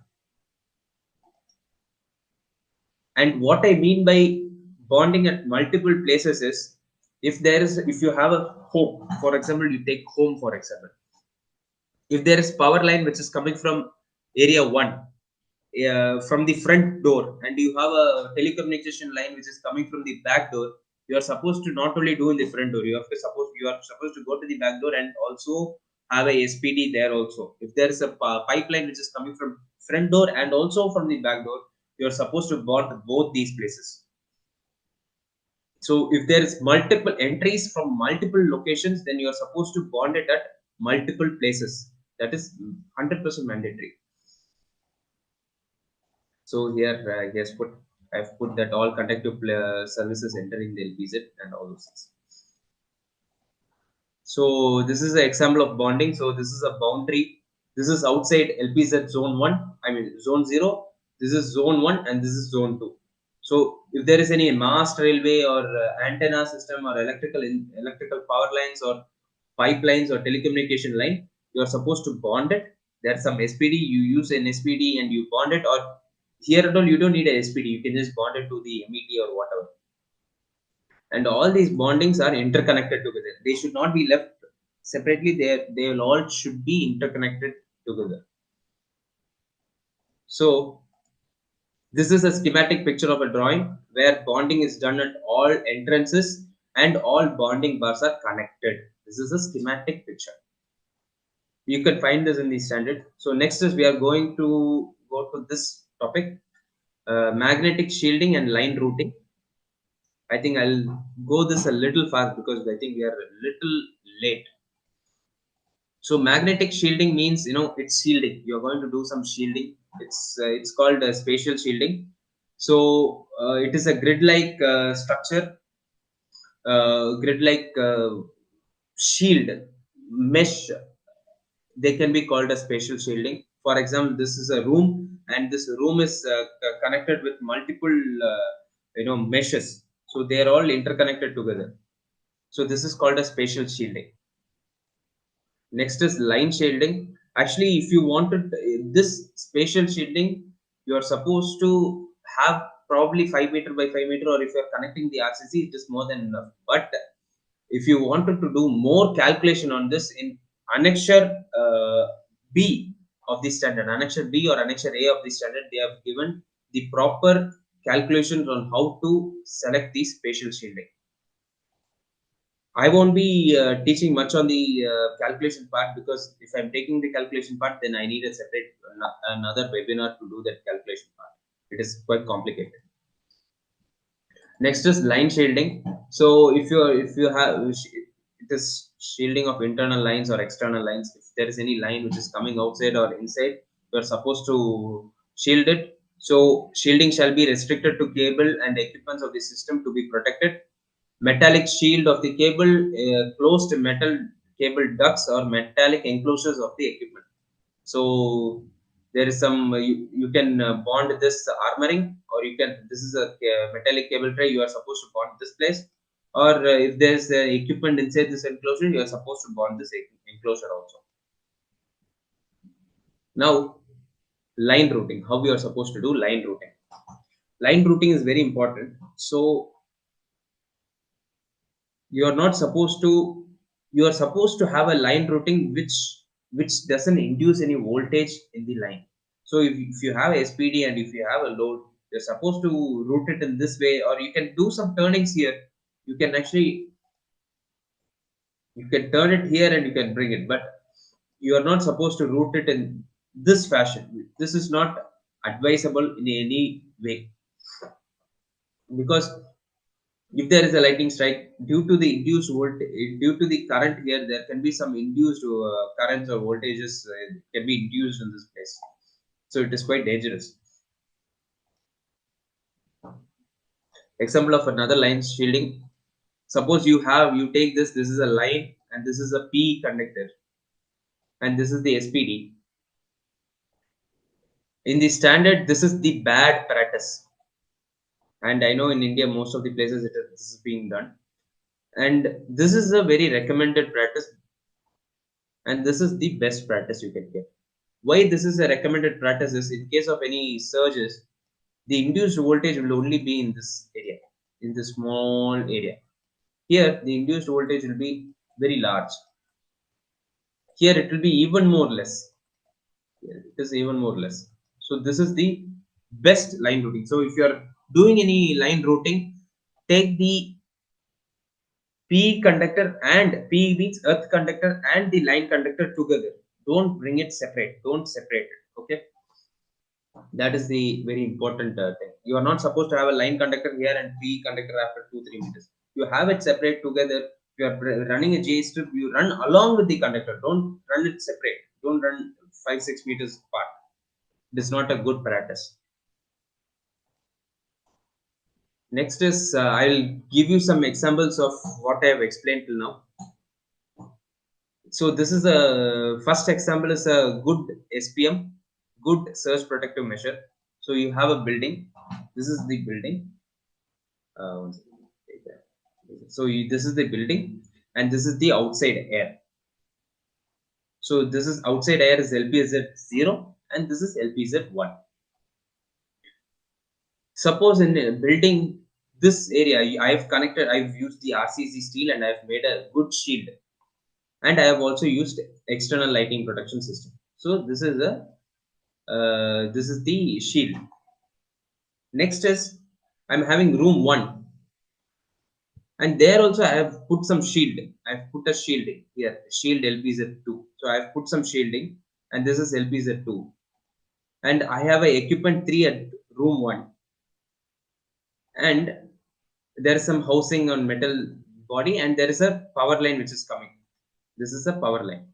And what I mean by bonding at multiple places is, if you have a home, for example, you take home for example. If there is power line which is coming from area 1, from the front door, and you have a telecommunication line which is coming from the back door, you are supposed to not only do in the front door, you are supposed to go to the back door and also have a SPD there also. If there is a pipeline which is coming from front door and also from the back door, you are supposed to bond both these places. So if there is multiple entries from multiple locations, then you are supposed to bond it at multiple places. That is 100% mandatory. So here I've put that all conductive services entering the LPZ and all those things. So this is an example of bonding. So this is a boundary. This is outside LPZ zone 1. I mean zone 0. This is zone 1 and this is zone 2. So if there is any mast railway or antenna system or electrical power lines or pipelines or telecommunication line, you are supposed to bond it. There's some SPD. You use an SPD and you bond it, or here at all, you don't need a SPD. You can just bond it to the MET or whatever. And all these bondings are interconnected together. They should not be left separately. They will all should be interconnected together. So this is a schematic picture of a drawing where bonding is done at all entrances and all bonding bars are connected. This is a schematic picture. You can find this in the standard. So next is we are going to go to this topic, magnetic shielding and line routing. I think I'll go this a little fast because I think we are a little late. So magnetic shielding means, it's shielding. You're going to do some shielding. It's called spatial shielding. So it is a grid-like structure, grid-like shield mesh. They can be called as spatial shielding. For example, this is a room, and this room is connected with multiple, meshes. So they are all interconnected together. So this is called as spatial shielding. Next is line shielding. Actually, if you wanted this spatial shielding, you are supposed to have probably 5 meter by 5 meter, or if you are connecting the RCC, it is more than enough. But if you wanted to do more calculation on this, in annexure B of the standard, annexure B or annexure A of the standard, they have given the proper calculations on how to select the spatial shielding. I won't be teaching much on the calculation part, because if I'm taking the calculation part, then I need a separate another webinar to do that calculation part. It is quite complicated. Next is line shielding. So if you have it is shielding of internal lines or external lines. If there is any line which is coming outside or inside, you are supposed to shield it. So shielding shall be restricted to cable and equipments of the system to be protected. Metallic shield of the cable, closed metal cable ducts or metallic enclosures of the equipment. So there is some you can bond this armoring, or you can, this is a metallic cable tray, you are supposed to bond this place, or if there is equipment inside this enclosure, you are supposed to bond this enclosure also. Now line routing, how we are supposed to do line routing. Line routing is very important. So you are not supposed to, you are supposed to have a line routing which doesn't induce any voltage in the line. So if you have a SPD and if you have a load, you're supposed to route it in this way, or you can do some turnings here. You can actually, you can turn it here and you can bring it, but you are not supposed to route it in this fashion. This is not advisable in any way, because if there is a lightning strike due to the induced voltage, due to the current here, there can be some induced currents or voltages can be induced in this place. So it is quite dangerous. Example of another line shielding. Suppose you take this. This is a line, and this is a P conductor, and this is the SPD. In the standard, this is the bad practice, and I know in India most of the places this is being done, and this is a very recommended practice, and this is the best practice you can get. Why this is a recommended practice is, in case of any surges, the induced voltage will only be in this area, in this small area. Here, the induced voltage will be very large. Here, it will be even more less. Here, it is even more less. So, this is the best line routing. So, if you are doing any line routing, take the P conductor, and P means earth conductor and the line conductor together. Don't bring it separate. Don't separate it. Okay. That is the very important thing. You are not supposed to have a line conductor here and P conductor after 2-3 meters. You have it separate together. You are running a J strip, you run along with the conductor. Don't run it separate. Don't run 5-6 meters apart. It is not a good practice. Next is I'll give you some examples of what I have explained till now. So this is a first example is a good SPM, good surge protective measure. So you have a building. This is the building. One second. So this is the building, and this is the outside air. So this is outside air is LPZ0, and this is LPZ1. Suppose in a building this area, I've used the RCC steel and I've made a good shield, and I have also used external lighting protection system. So this is the shield. Next is I'm having room 1, and there also I have put some shield. I've put a shielding here, shield LPZ2. So I've put some shielding, and this is LPZ2. And I have a equipment 3 at room 1, and there is some housing on metal body, and there is a power line which is coming. This is a power line.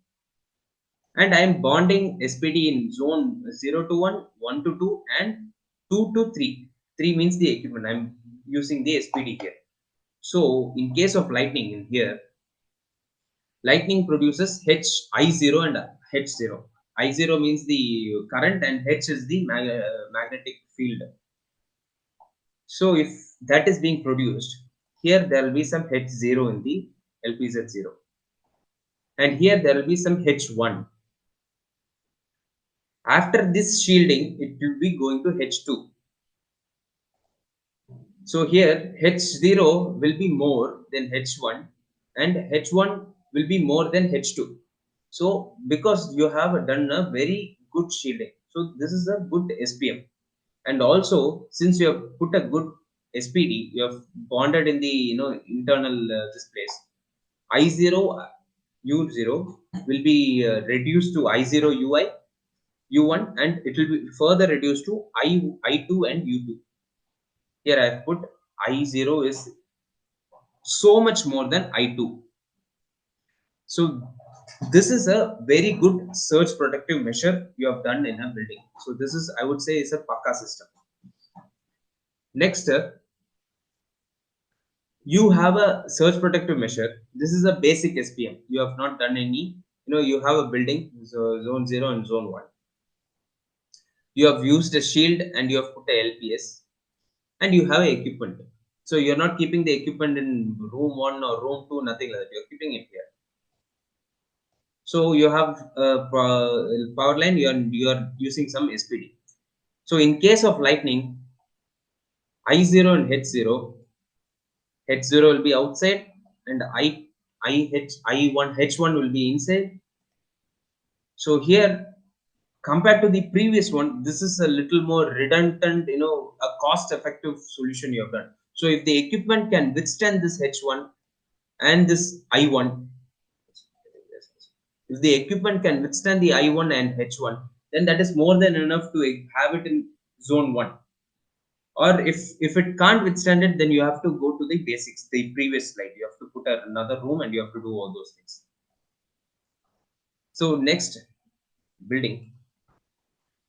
And I am bonding SPD in zone 0 to 1, 1 to 2, and 2 to 3. 3 means the equipment. I'm using the SPD here. So in case of lightning in here, lightning produces I0 and H0. I0 means the current and H is the magnetic field. So if that is being produced, here there will be some H0 in the LPZ0. And here there will be some H1. After this shielding, it will be going to H2. So here H0 will be more than H1, and H1 will be more than H2. So because you have done a very good shielding, so this is a good SPM. And also since you have put a good SPD, you have bonded in the internal this place, I0 U0 will be reduced to I0 UI U1, and it will be further reduced to I2 and U2. Here I have put I0 is so much more than I2. So this is a very good surge protective measure you have done in a building. So this is, I would say, is a Pakka system. Next, you have a surge protective measure. This is a basic SPM. You have not done any, you have a building, so zone 0 and zone 1. You have used a shield and you have put a LPS, and you have equipment. So you're not keeping the equipment in room 1 or room 2, nothing like that. You're keeping it here. So you have a power line, you are using some SPD. So in case of lightning, I0 and H0 will be outside, and I1 H1 will be inside. So here compared to the previous one, this is a little more redundant, a cost effective solution you have done. So if the equipment can withstand this H1 and this I1, if the equipment can withstand the I1 and H1, then that is more than enough to have it in zone 1. Or if it can't withstand it, then you have to go to the basics, the previous slide. You have to put another room and you have to do all those things. So next, building.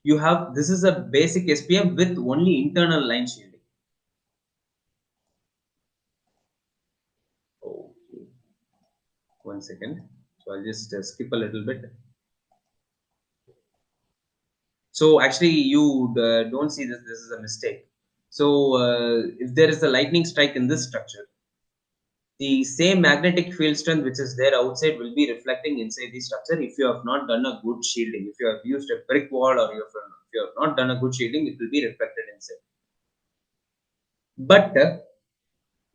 You have, this is a basic SPM with only internal line shielding. Okay, 1 second. So I'll just skip a little bit. So actually, you don't see this. This is a mistake. So if there is a lightning strike in this structure, the same magnetic field strength which is there outside will be reflecting inside the structure. If you have not done a good shielding, if you have used a brick wall, or if you have not done a good shielding, it will be reflected inside. But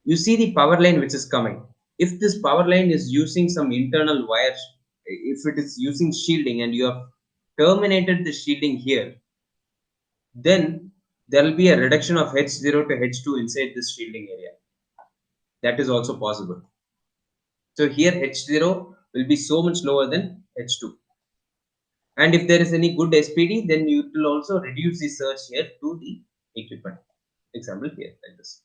you see the power line which is coming. If this power line is using some internal wires, if it is using shielding and you have terminated the shielding here, then there will be a reduction of H0 to H2 inside this shielding area. That is also possible. So here H0 will be so much lower than H2. And if there is any good SPD, then you will also reduce the surge here to the equipment. Example here, like this.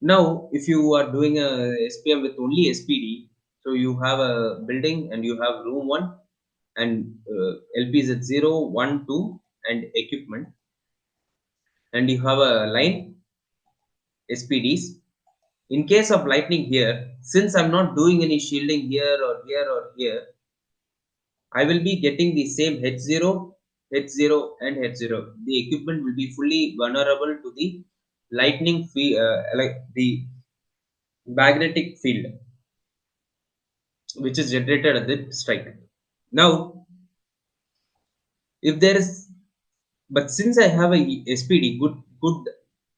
Now, if you are doing a SPM with only SPD, so you have a building and you have room 1 and LPs at 0, 1, 2 and equipment, and you have a line SPDs. In case of lightning here, since I'm not doing any shielding here or here or here, I will be getting the same H0, H0 and H0. The equipment will be fully vulnerable to the lightning field, like the magnetic field, which is generated at the strike. Now, if there is, but since I have a SPD, good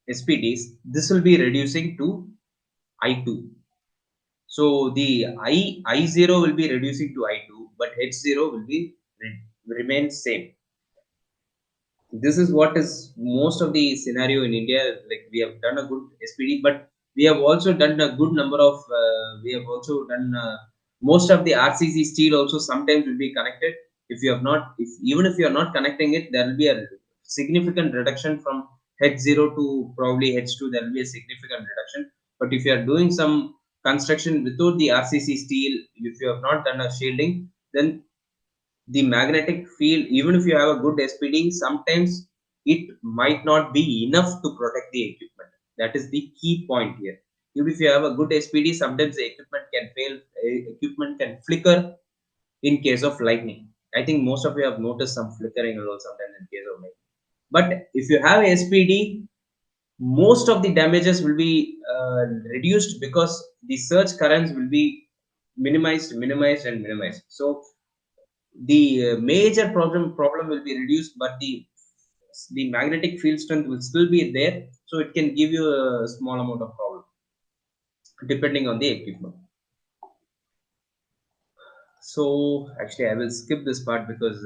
SPDs, this will be reducing to I2. So the I0 will be reducing to I2, but H0 will be remain same. This is what is most of the scenario in India. Like we have done a good SPD, but we have also done a good number of. We have also done most of the RCC steel also sometimes will be connected. If you have not, if even if you are not connecting it, there will be a significant reduction from H0 to probably H2. There will be a significant reduction. But if you are doing some construction without the RCC steel, if you have not done a shielding, then the magnetic field, even if you have a good SPD, sometimes it might not be enough to protect the equipment. That is the key point here. Even if you have a good SPD, sometimes the equipment can fail, equipment can flicker in case of lightning. I think most of you have noticed some flickering or sometimes in case of lightning. But if you have SPD, most of the damages will be reduced because the surge currents will be minimized, minimized, and minimized. So the major problem will be reduced, but the magnetic field strength will still be there, so it can give you a small amount of problem depending on the equipment. So actually I will skip this part because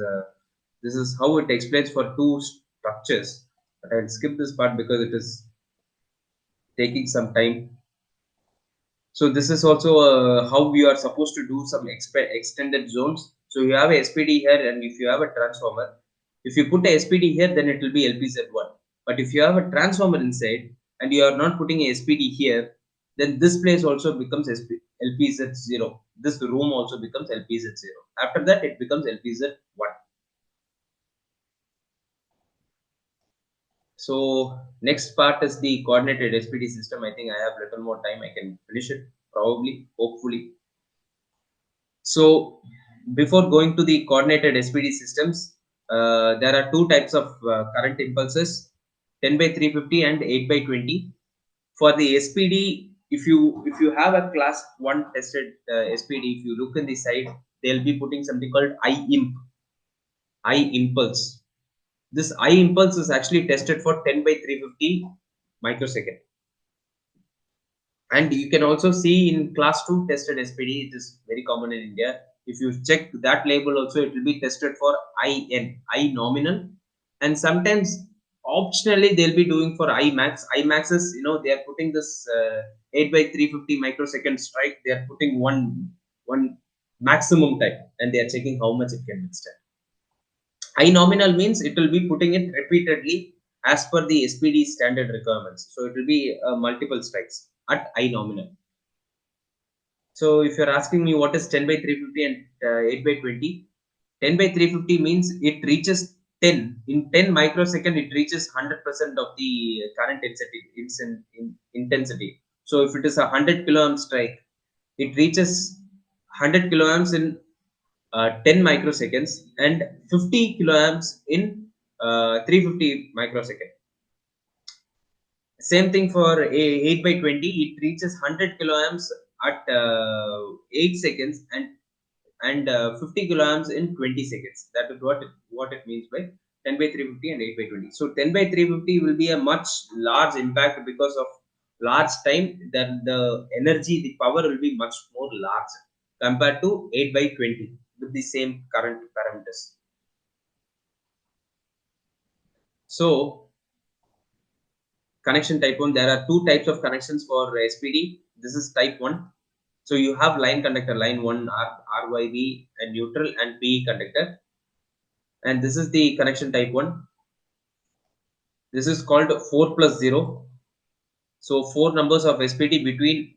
this is how it explains for two structures, but I'll skip this part because it is taking some time. So this is also how we are supposed to do some extended zones. So you have a SPD here, and if you have a transformer, if you put a SPD here, then it will be LPZ1. But if you have a transformer inside and you are not putting a SPD here, then this place also becomes LPZ0. This room also becomes LPZ0. After that, it becomes LPZ1. So next part is the coordinated SPD system. I think I have little more time. I can finish it probably, hopefully. So before going to the coordinated SPD systems, there are two types of current impulses, 10 by 350 and 8 by 20. For the SPD, if you have a class 1 tested SPD, if you look in the side, they'll be putting something called I impulse. This I impulse is actually tested for 10 by 350 microsecond. And you can also see in class 2 tested SPD, it is very common in India. If you check that label also, it will be tested for IN, I nominal, and sometimes optionally they'll be doing for I max. I max is, they are putting this 8 by 350 microsecond strike. They are putting one maximum time, and they are checking how much it can withstand. I nominal means it will be putting it repeatedly as per the SPD standard requirements. So it will be multiple strikes at I nominal. So if you're asking me what is 10 by 350 and 8 by 20, 10 by 350 means it reaches 10. In 10 microsecond, it reaches 100% of the current intensity. So if it is a 100 kiloamp strike, it reaches 100 kiloamps in 10 microseconds and 50 kiloamps in 350 microsecond. Same thing for a 8 by 20, it reaches 100 kiloamps at 8 seconds and 50 kiloamps in 20 seconds. That is what it means by 10 by 350 and 8 by 20. So 10 by 350 will be a much large impact because of large time. Then the energy, the power will be much more large compared to 8 by 20 with the same current parameters. So connection type 1, there are two types of connections for SPD. This is type 1. So you have line conductor, line 1, RYB, and neutral, and PE conductor. And this is the connection type 1. This is called 4 plus 0. So 4 numbers of SPD between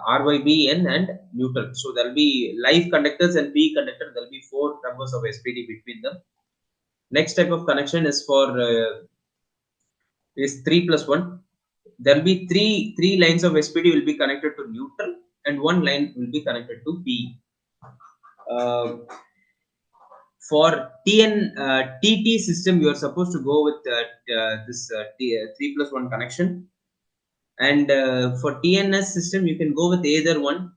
RYBN and neutral. So there will be live conductors and PE conductor. There will be 4 numbers of SPD between them. Next type of connection is for is 3 plus 1. There will be three lines of SPD will be connected to neutral, and one line will be connected to PE. For TT system, you are supposed to go with this 3 plus 1 connection, and for TNS system, you can go with either one.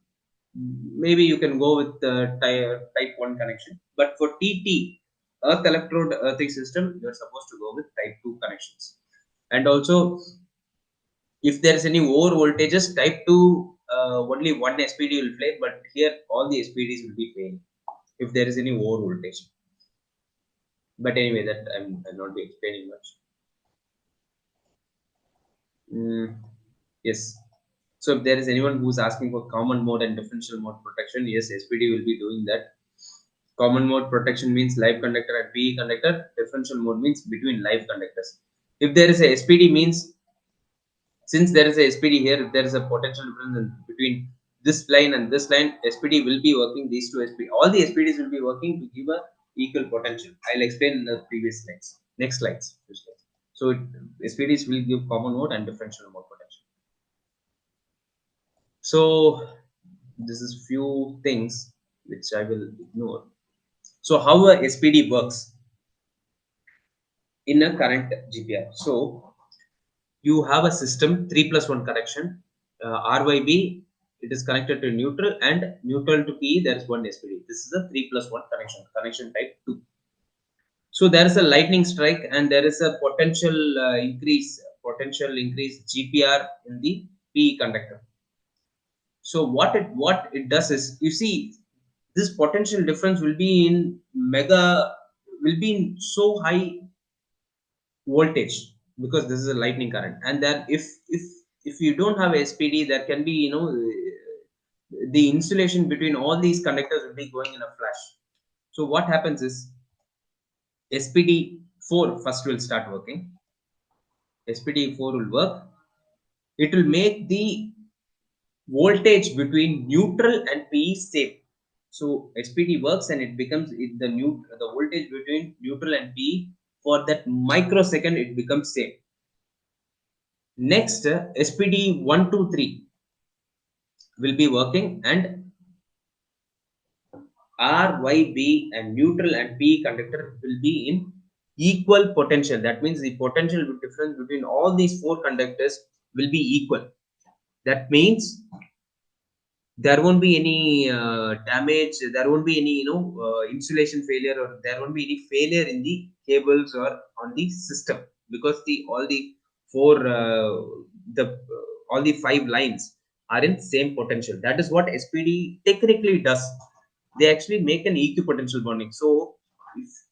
Maybe you can go with type 1 connection, but for TT, earth electrode earthing system, you are supposed to go with type 2 connections. And also, if there is any over voltages, type 2 only one SPD will play, but here all the SPDs will be playing if there is any over voltage. But anyway, that I'll not be explaining much. Yes. So if there is anyone who's asking for common mode and differential mode protection, yes, SPD will be doing that. Common mode protection means live conductor and PE conductor. Differential mode means between live conductors. If there is a SPD means, since there is a SPD here, if there is a potential difference between this line and this line, SPD will be working, these two SPD. All the SPDs will be working to give a equal potential. I'll explain in the previous slides. Next slides. So SPDs will give common mode and differential mode potential. So this is few things which I will ignore. So how a SPD works in a current GPR. So you have a system 3 plus 1 connection, RYB, it is connected to neutral, and neutral to PE, there is one SPD. This is a 3 plus 1 connection type 2. So there is a lightning strike and there is a potential increase GPR in the PE conductor. So what it does is, you see, this potential difference will be in so high voltage, because this is a lightning current, and then if you don't have SPD, there can be the insulation between all these conductors will be going in a flash. So what happens is SPD 4 first will start working. SPD 4 will work. It will make the voltage between neutral and PE same. So SPD works and it becomes the voltage between neutral and PE for that microsecond it becomes same. Next, SPD 123 will be working, and RYB and neutral and PE conductor will be in equal potential. That means the potential difference between all these 4 conductors will be equal. That means there won't be any damage, there won't be any insulation failure, or there won't be any failure in the cables or on the system, because all the 5 lines are in same potential. That is what SPD technically does. they actually make an equipotential bonding. So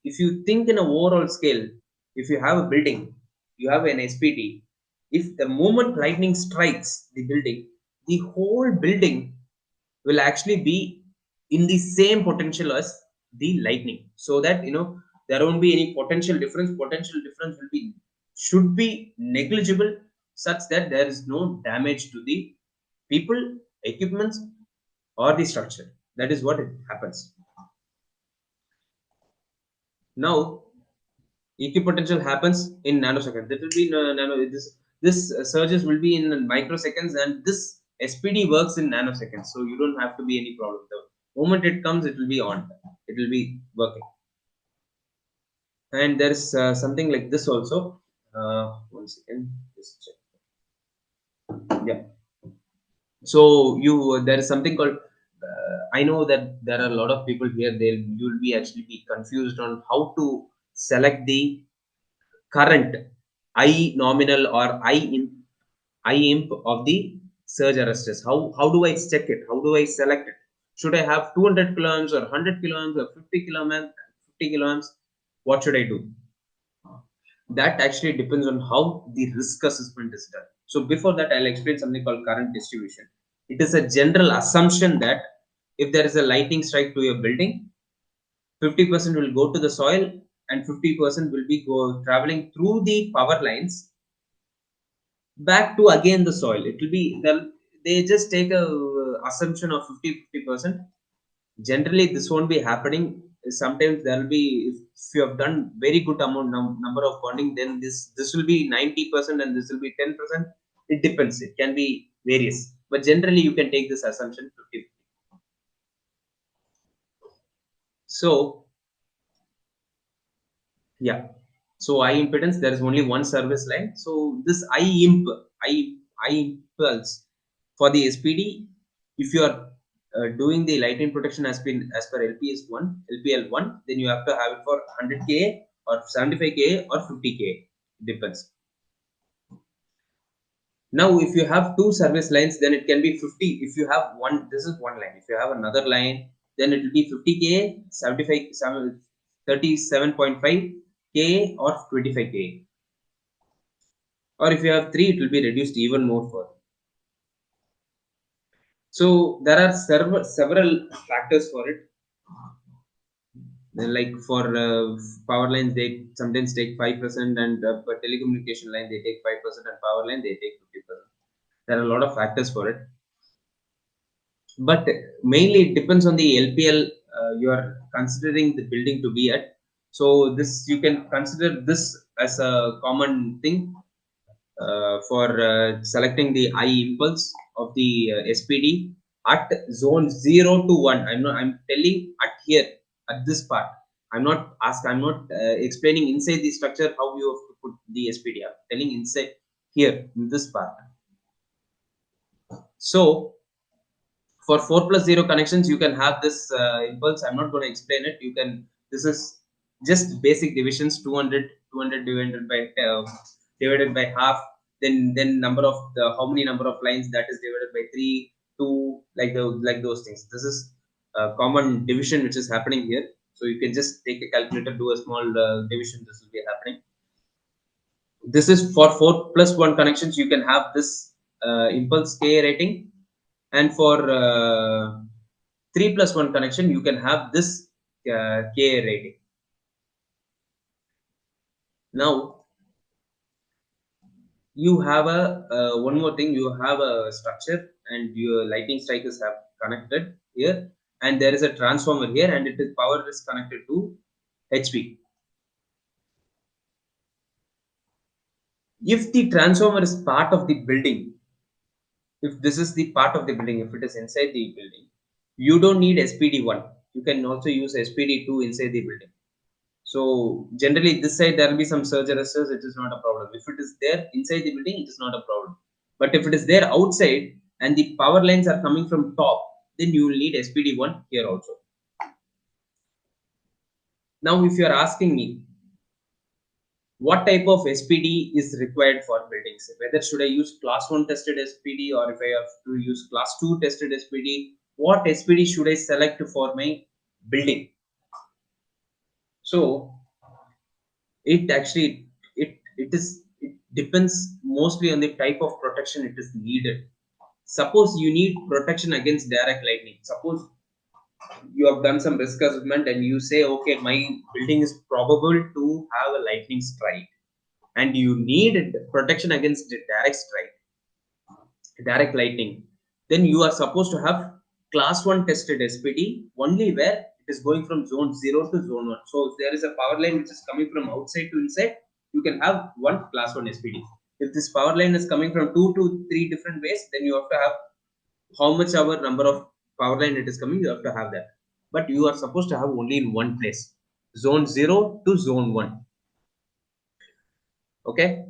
if you think in a overall scale, if you have a building, you have an SPD, if the moment lightning strikes the building, the whole building will actually be in the same potential as the lightning, so that there won't be any potential difference will be should be negligible, such that there is no damage to the people, equipments, or the structure. That is what it happens. Now equipotential happens in nanoseconds. That will be this surges will be in microseconds, and this SPD works in nanoseconds, so you don't have to be any problem. The moment it comes, it will be on, it will be working. And there's something like this also. 1 second, just check. Yeah. So there is something called I know that there are a lot of people here, you'll be actually be confused on how to select the current I nominal or I imp of the surge arresters. How do I check it? How do I select it? Should I have 200 kiloamps or 100 kiloamps or 50 kiloamps? What should I do? That actually depends on how the risk assessment is done. So before that, I'll explain something called current distribution. It is a general assumption that if there is a lightning strike to your building, 50% will go to the soil and 50% will be traveling through the power lines back to again the soil. It will be they just take a assumption of 50%. Generally this won't be happening. Sometimes there will be, if you have done very good amount number of bonding, then this will be 90% and this will be 10%. It depends, it can be various, but generally you can take this assumption 50. So yeah, so I impedance, there is only one service line. So this I impulse for the SPD, if you are doing the lightning protection as per LPS 1 LPL 1, then you have to have it for 100 kA or 75 kA or 50 kA, depends. Now if you have two service lines, then it can be 50. If you have one, this is one line. If you have another line, then it will be 50 kA, 37.5 kA or 25 kA. Or if you have three, it will be reduced even more further. So there are several factors for it. Like for power lines, they sometimes take 5%, and for telecommunication line they take 5%, and power line they take 50%. There are a lot of factors for it, but mainly it depends on the LPL you are considering the building to be at. So this, you can consider this as a common thing for selecting the I impulse of the SPD at zone 0 to 1. I'm telling at here, at this part. I'm not explaining inside the structure how you have to put the SPD. I'm telling inside here in this part. So for 4 plus 0 connections, you can have this impulse. I'm not going to explain it. You can, this is just basic divisions. 200 divided by half, then number of the, how many number of lines, that is divided by 3, 2, like those things. This is a common division which is happening here. So you can just take a calculator, do a small division. This will be happening. This is for 4 plus 1 connections, you can have this impulse K rating, and for 3 plus 1 connection, you can have this K rating. Now you have a one more thing. You have a structure, and your lightning strikers have connected here, and there is a transformer here, and it is power is connected to HP. If the transformer is part of the building, if this is the part of the building, if it is inside the building, you don't need SPD1. You can also use SPD2 inside the building. So generally this side there will be some surge arresters, it is not a problem. If it is there inside the building, it is not a problem. But if it is there outside and the power lines are coming from top, then you will need SPD1 here also. Now if you are asking me what type of SPD is required for buildings, whether should I use class 1 tested SPD, or if I have to use class 2 tested SPD, what SPD should I select for my building. So it actually it depends mostly on the type of protection it is needed. Suppose you need protection against direct lightning. Suppose you have done some risk assessment and you say, okay, my building is probable to have a lightning strike, and you need protection against the direct strike, direct lightning, then you are supposed to have class 1 tested SPD only where it is going from zone 0 to zone 1. So if there is a power line which is coming from outside to inside, you can have one class 1 SPD. If this power line is coming from 2 to 3 different ways, then you have to have how much our number of power line it is coming, you have to have that. But you are supposed to have only in one place, zone 0 to zone 1. Okay.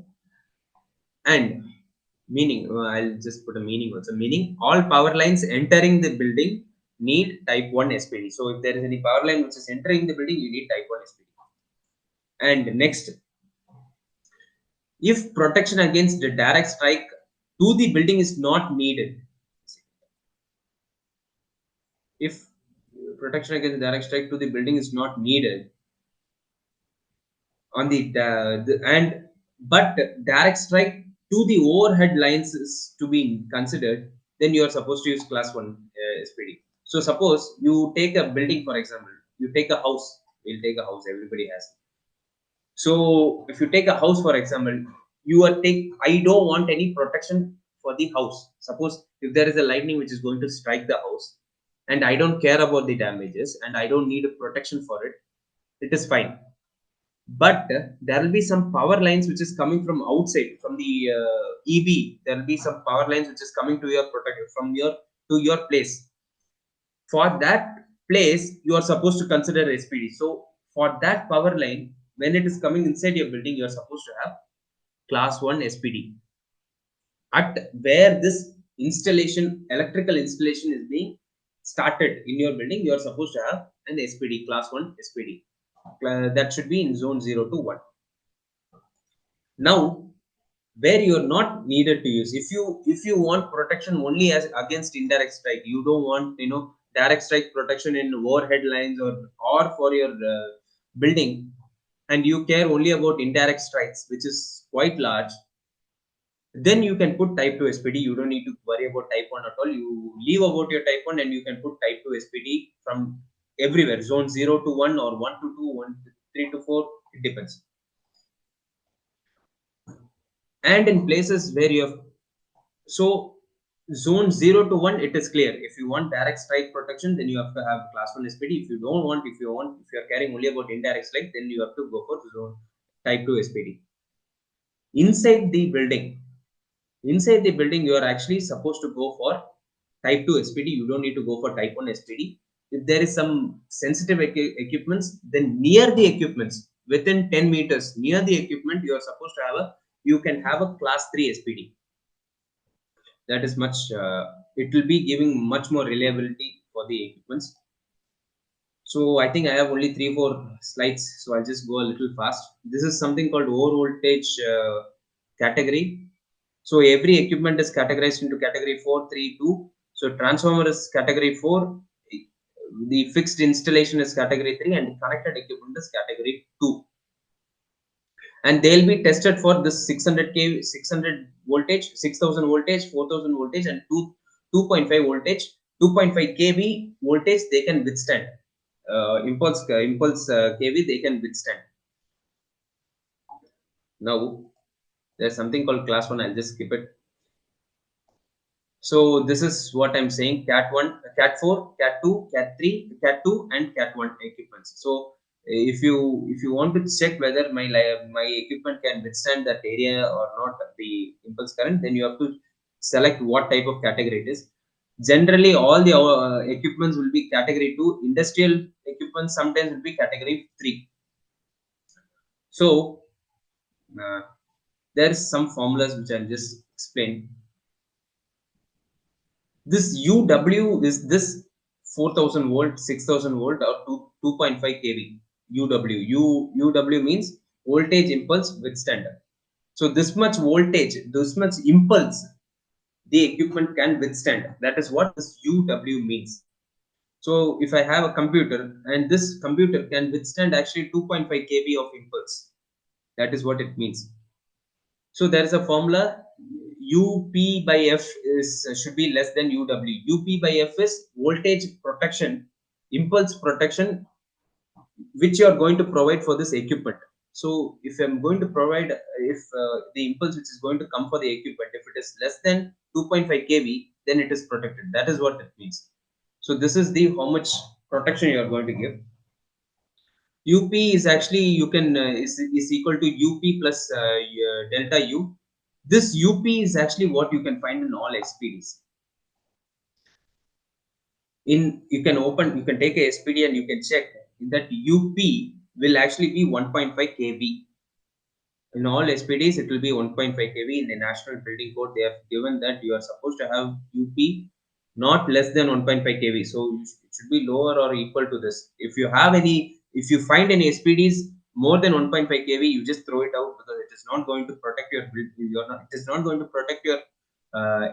And meaning, I'll just put a meaning also. Meaning, all power lines entering the building need type 1 SPD. So if there is any power line which is entering the building, you need type 1 SPD. And next, if protection against the direct strike to the building is not needed, if protection against direct strike to the building is not needed on and but direct strike to the overhead lines is to be considered, then you are supposed to use class 1 SPD. So suppose you take a building, for example, you take a house. We'll take a house, everybody has. So if you take a house, for example, I don't want any protection for the house. Suppose if there is a lightning which is going to strike the house and I don't care about the damages and I don't need a protection for it, it is fine. But there will be some power lines which is coming from outside, from the EB. There will be some power lines which is coming to your protector from your to your place. For that place, you are supposed to consider SPD. So for that power line, when it is coming inside your building, you are supposed to have class 1 SPD. At where this installation, electrical installation, is being started in your building, you are supposed to have an SPD, class 1 SPD. That should be in zone 0 to 1. Now, where you're not needed to use, if you want protection only as against indirect strike, you don't want direct strike protection in overhead lines or for your building, and you care only about indirect strikes which is quite large, then you can put type 2 SPD. You don't need to worry about type 1 at all. You leave about your type 1 and you can put type 2 SPD from everywhere, zone 0 to 1 or 1 to 2, 1 to 3 to 4, it depends. And in places where you have, so zone 0 to 1, it is clear. If you want direct strike protection, then you have to have class 1 SPD. If you don't want, if you are caring only about indirect strike, then you have to go for zone type 2 SPD. Inside the building, you are actually supposed to go for type 2 SPD. You don't need to go for type 1 SPD. If there is some sensitive equipments, then near the equipments, within 10 meters near the equipment, you are supposed to have you can have a class 3 SPD. That is much, it will be giving much more reliability for the equipments. So I think I have only 3-4 slides, so I'll just go a little fast. This is something called over voltage category. So every equipment is categorized into category 4, 3, 2. So transformer is category 4, the fixed installation is category 3, and connected equipment is category 2. And they'll be tested for this 600 kV, 600 voltage, 6000 voltage, 4000 voltage, and 2.5 voltage, 2.5 kV voltage they can withstand. Impulse kV they can withstand. Now there's something called class 1. I'll just skip it. So this is what I'm saying: Cat 1, Cat 4, Cat 2, Cat 3, Cat 2, and Cat 1 equipments. So if you want to check whether my equipment can withstand that area or not, the impulse current, then you have to select what type of category it is. Generally, all the equipments will be category 2. Industrial equipment sometimes will be category 3. So there's some formulas which I'll just explain. This UW is this 4000 volt, 6000 volt, or 2.5 kV UW. UW means voltage impulse withstander. So this much voltage, this much impulse, the equipment can withstand. That is what this UW means. So if I have a computer and this computer can withstand actually 2.5 kV of impulse, that is what it means. So there is a formula. UP by F is should be less than UW. UP by F is voltage protection, impulse protection, which you are going to provide for this equipment. So if I'm going to provide, if the impulse which is going to come for the equipment, if it is less than 2.5 kV, then it is protected. That is what it means. So this is the how much protection you are going to give. UP is actually you can is equal to UP plus delta U. This UP is actually what you can find in all SPDs. You can open, you can take a SPD and you can check that UP will actually be 1.5 kV. In all SPDs, it will be 1.5 kV. In the National Building Code, they have given that you are supposed to have UP not less than 1.5 kV. So it should be lower or equal to this. If you find any SPDs more than 1.5 kV, you just throw it out because it is not going to protect it is not going to protect your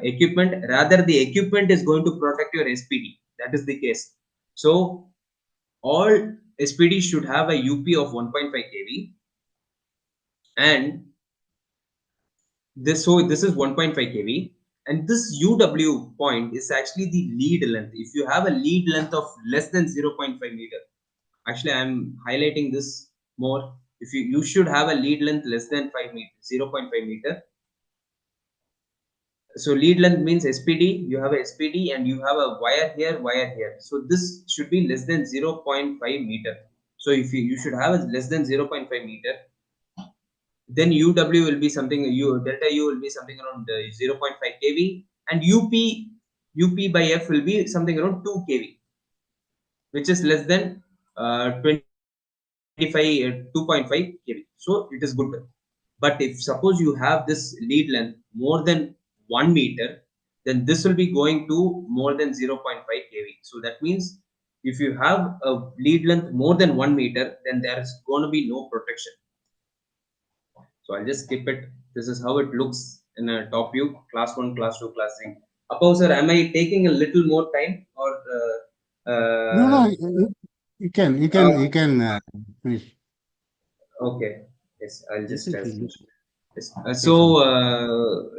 equipment. Rather, the equipment is going to protect your SPD. That is the case. So all SPDs should have a UP of 1.5 kV, and this is 1.5 kV, and this UW point is actually the lead length. If you have a lead length of less than 0.5 meter, actually I'm highlighting this more. If you should have a lead length less than 5 meter, 0.5 meter. So lead length means SPD, you have a SPD and you have a wire here, so this should be less than 0.5 meter. So if you should have a less than 0.5 meter, then UW will be something, delta U will be something around 0.5 kV, and UP by F will be something around 2 kV, which is less than 2.5 kV. So it is good. But if suppose you have this lead length more than 1 meter, then this will be going to more than 0.5 kV. So that means if you have a lead length more than 1 meter, then there is going to be no protection. So I'll just skip it. This is how it looks in a top view, class 1, class 2, class 3. Appove, sir, am I taking a little more time or No, you can finish. okay? Yes, I'll This just is finish. Yes. yes, yes.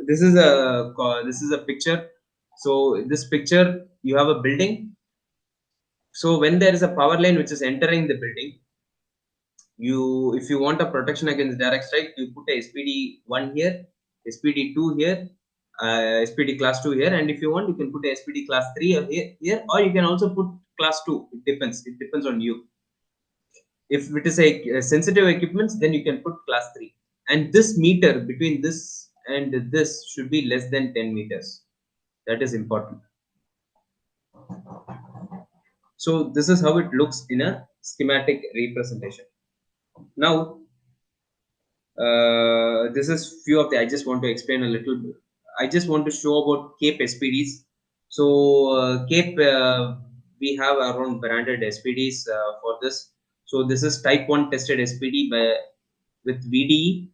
This is a picture. So this picture, you have a building. So when there is a power line which is entering the building, if you want a protection against direct strike, you put a SPD 1 here, SPD 2 here, SPD class 2 here, and if you want, you can put a SPD class 3 here, or you can also put class 2. It depends on you. If it is a sensitive equipment, then you can put class 3, and this meter between this and this should be less than 10 meters. That is important. So this is how it looks in a schematic representation. Now this is few of the, I just want to explain a little bit. I just want to show about cape SPDs. So cape, we have our own branded SPDs for this. So this is type 1 tested SPD with VDE,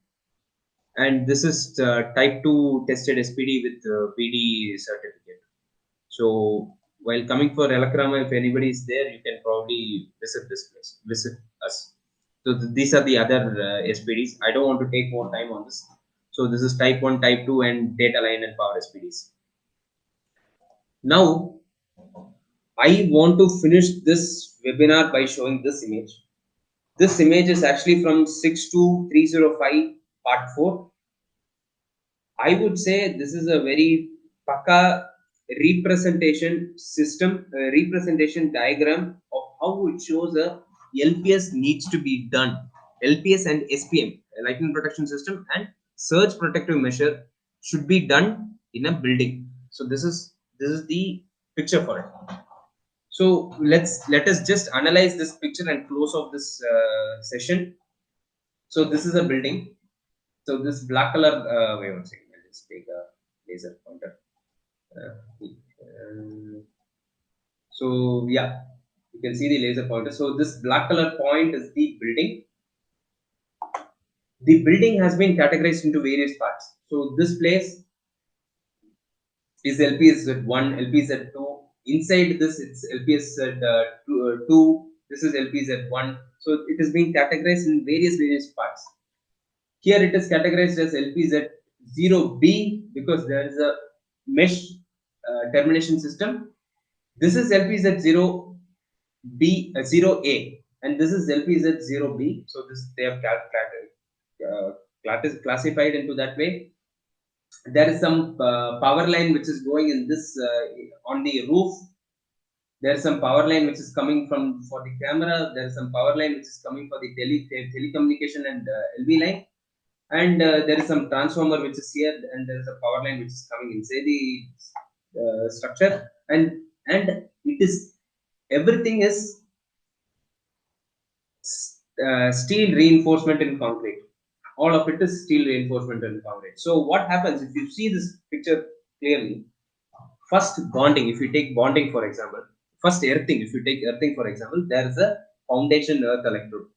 and this is type 2 tested SPD with VDE certificate. So while coming for Elakrama, if anybody is there, you can probably visit us. So these are the other SPDs. I don't want to take more time on this. So this is type 1, type 2, and data line and power SPDs. Now, I want to finish this webinar by showing this image. This image is actually from 62305 part 4. I would say this is a very paka representation system, representation diagram of how it shows a LPS needs to be done. LPS and SPM, lightning protection system, and surge protective measure should be done in a building. So this is the picture for it. So let us just analyze this picture and close off this session. So this is a building. So this black color, wait one second, I'll just take a laser pointer. So yeah, you can see the laser pointer. So this black color point is the building. The building has been categorized into various parts. So this place is LPZ1, LPZ2, inside this it's LPZ2, this is LPZ1. So it is being categorized in various parts. Here it is categorized as LPZ0B because there is a mesh termination system. This is LPZ0B 0A and this is LPZ0B. So this they have classified into that way. There is some power line which is going in this on the roof. There is some power line which is coming from for the camera. There is some power line which is coming for the telecommunication and LV line, and there is some transformer which is here, and there is a power line which is coming inside the structure, and it is everything is steel reinforcement in concrete. All of it is steel reinforcement in concrete. So what happens if you see this picture clearly? First bonding, if you take bonding for example, first earthing, if you take earthing for example, there is a foundation earth electrode.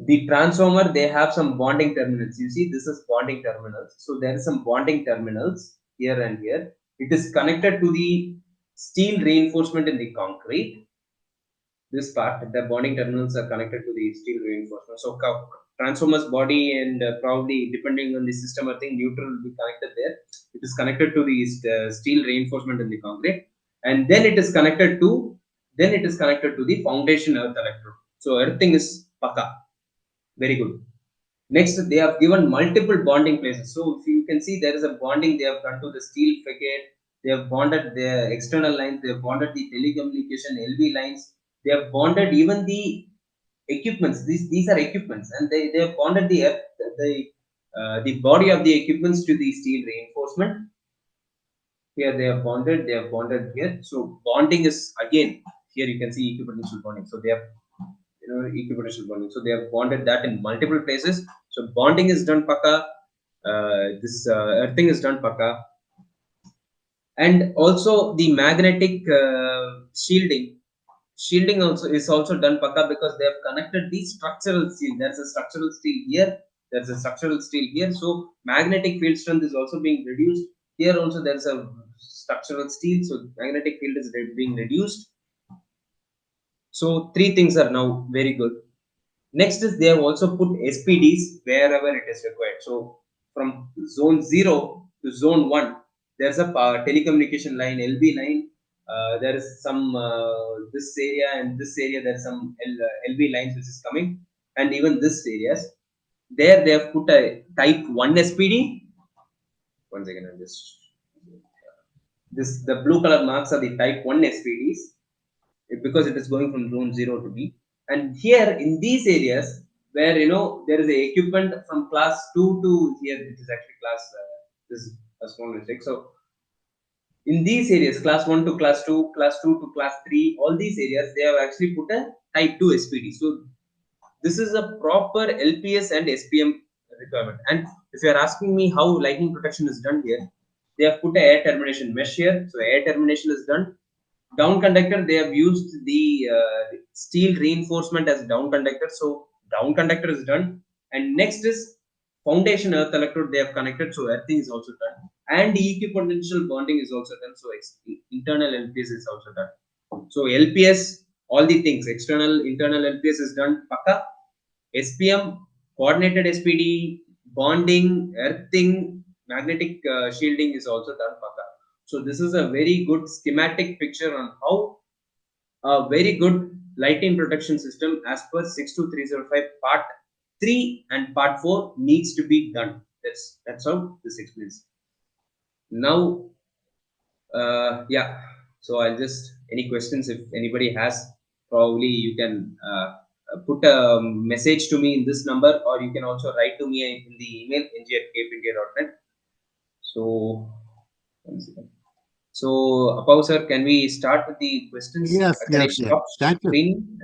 The transformer, they have some bonding terminals. You see, this is bonding terminals. So there is some bonding terminals here and here. It is connected to the steel reinforcement in the concrete. This part, the bonding terminals are connected to the steel reinforcement. So transformer's body and probably depending on the system, I think neutral will be connected there. It is connected to the steel reinforcement in the concrete, and then it is connected to the foundation earth electrode. So everything is paka. Very good. Next, they have given multiple bonding places. So if you can see, there is a bonding they have done to the steel facade. They have bonded the external lines. They have bonded the telecommunication LV lines. They have bonded even the equipments. These are equipments, and they have bonded the body of the equipments to the steel reinforcement. Here they have bonded. They have bonded here. So bonding is again here you can see equipotential bonding. So they have equipotential bonding. So they have bonded that in multiple places. So bonding is done paka. This earthing is done paka, and also the magnetic shielding. Shielding also is also done paka because they have connected the structural steel. There's a structural steel here. There's a structural steel here. So magnetic field strength is also being reduced. Here also there's a structural steel. So magnetic field is being reduced. So three things are now very good. Next is they have also put SPDs wherever it is required. So from zone 0 to zone 1, there's a telecommunication line, LB line. There is some this area and this area. There's some LB lines which is coming, and even this areas. There they have put a type 1 SPD. Once again, I'm just the blue color marks are the type 1 SPDs because it is going from zone 0 to B. And here in these areas where there is a equipment from class 2 to here, it is actually class this is a small mistake. So in these areas, class 1 to class 2, class 2 to class 3, all these areas they have actually put a type 2 SPD. So this is a proper LPS and SPM requirement. And if you are asking me how lightning protection is done here, they have put a air termination mesh here. So air termination is done. Down conductor, they have used the steel reinforcement as down conductor. So down conductor is done. And next is foundation earth electrode they have connected. So earthing is also done. And equipotential bonding is also done. So internal LPS is also done. So LPS, all the things, external, internal LPS is done. Paka. SPM, coordinated SPD, bonding, earthing, magnetic shielding is also done. Paka. So this is a very good schematic picture on how a very good lightning protection system as per 62305 part 3 and part 4 needs to be done. That's how this explains. Now, yeah. So I'll just any questions if anybody has, probably you can put a message to me in this number, or you can also write to me in the email ng@capeindia.net. So one second. So, Apav sir, can we start with the questions? Yes, Can I yes, yes. stop Thank you. screen?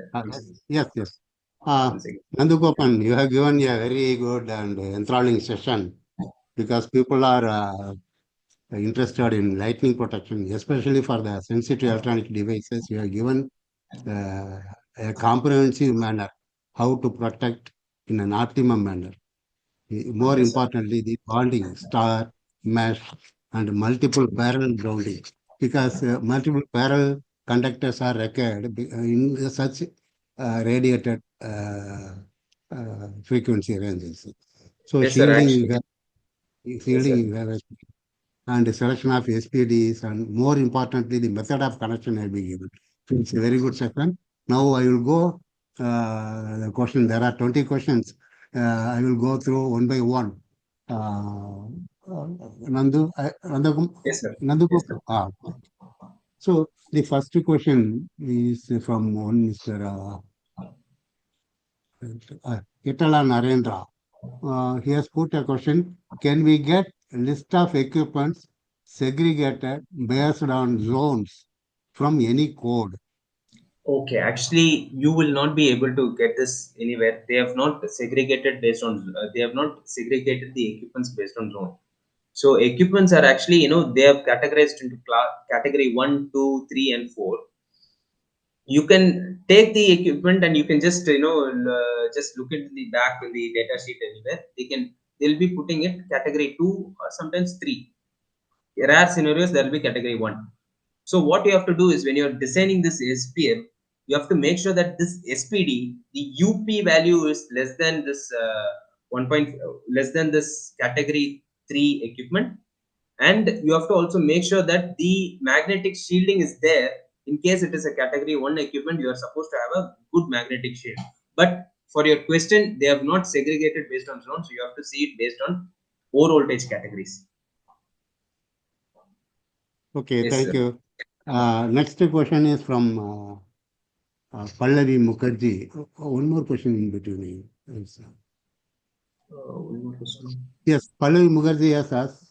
Yes, yes. One second. Nandugopan, you have given a very good and enthralling session because people are interested in lightning protection, especially for the sensitive electronic devices. You have given a comprehensive manner how to protect in an optimum manner. More Yes, sir. importantly, the bonding, star, mesh, and multiple parallel grounding. because multiple parallel conductors are required in such radiated frequency ranges. So Yes, sir. shielding Actually, yes, sir. you have and the selection of SPDs, and more importantly, the method of connection will be given. So it's a very good section. Now I will go the question. There are 20 questions. I will go through one by one. Nandu, Yes, sir. Nandu, Yes, sir. so the first question is from one Mr. Itala Narendra. He has put a question. Can we get a list of equipments segregated based on zones from any code? Okay, actually, you will not be able to get this anywhere. They have not segregated based on. They have not segregated the equipments based on zone. So equipments are actually, they have categorized into category 1, 2, 3, and 4. You can take the equipment and you can just, just look into the back in the data sheet anywhere. They'll be putting it category 2 or sometimes 3. Rare scenarios, there will be category 1. So what you have to do is when you're designing this SPM, you have to make sure that this SPD, the UP value is less than this 1 point, less than this category 3 equipment, and you have to also make sure that the magnetic shielding is there. In case it is a category 1 equipment, you are supposed to have a good magnetic shield. But for your question, they have not segregated based on zone, so you have to see it based on 4 voltage categories. Okay, Yes, thank sir. you. Next question is from Pallavi Mukherjee. One more question in between. One more question. Yes, Pallavi Mukherjee has asked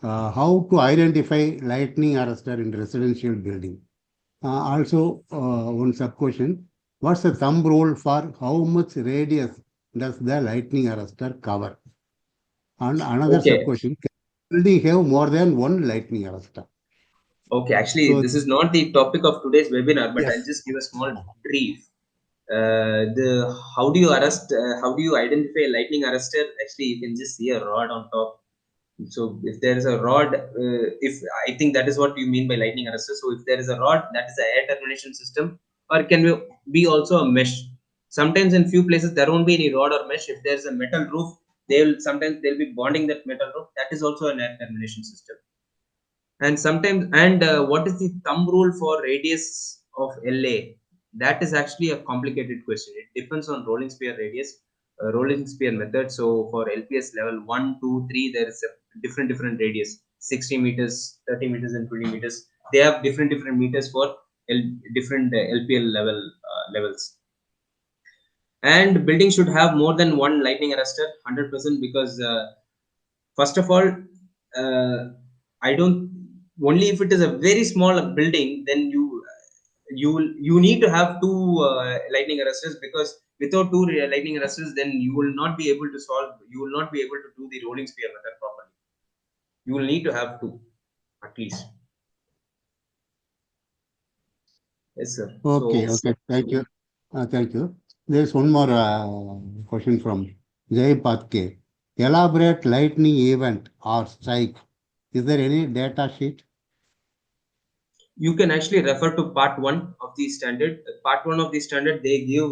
how to identify lightning arrestor in residential building. Also, one sub question: what's the thumb rule for how much radius does the lightning arrestor cover? And another sub Okay. question: can building have more than one lightning arrestor? Okay, actually, So this is not the topic of today's webinar, but I'll yes, just give a small brief. The How do you arrest? How do you identify a lightning arrestor? Actually, you can just see a rod on top. So if there is a rod, if I think that is what you mean by lightning arrestor. So if there is a rod, that is a air termination system, or can be also a mesh. Sometimes in few places there won't be any rod or mesh. If there is a metal roof, they'll be bonding that metal roof. That is also an air termination system. And sometimes, and what is the thumb rule for radius of LA? That is actually a complicated question. It depends on rolling sphere radius, rolling sphere method. So for LPS level 1, 2, 3, there is a different radius: 60 meters, 30 meters, and 20 meters. They have different meters for different LPL levels. And building should have more than one lightning arrestor, 100%, because first of all, uh, I don't, only if it is a very small building, then you need to have two lightning arresters, because without two lightning arresters, then you will not be able to you will not be able to do the rolling sphere method properly. You will need to have two at least. Yes, sir. So okay, thank you. Thank you. There's one more question from Jay Patke. Elaborate lightning event or strike. Is there any data sheet? you can actually refer to part 1 of the standard. Part 1 of the standard, they give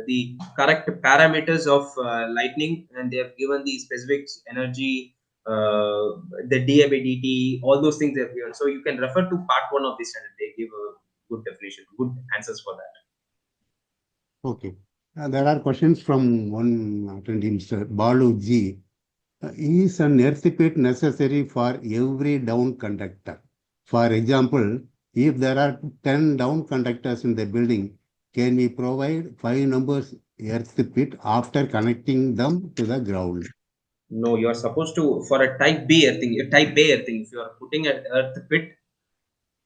the correct parameters of lightning, and they have given the specific energy, uh, the dA by dt, all those things they have given. So you can refer to part 1 of the standard. They give a good definition, good answers for that. Okay. There are questions from one attendee, Mr. Balu G. Is an earth pit necessary for every down conductor? For example, if there are 10 down conductors in the building, can we provide 5 numbers earth pit after connecting them to the ground? No, you are supposed to, for a type B earthing, if you are putting an earth pit,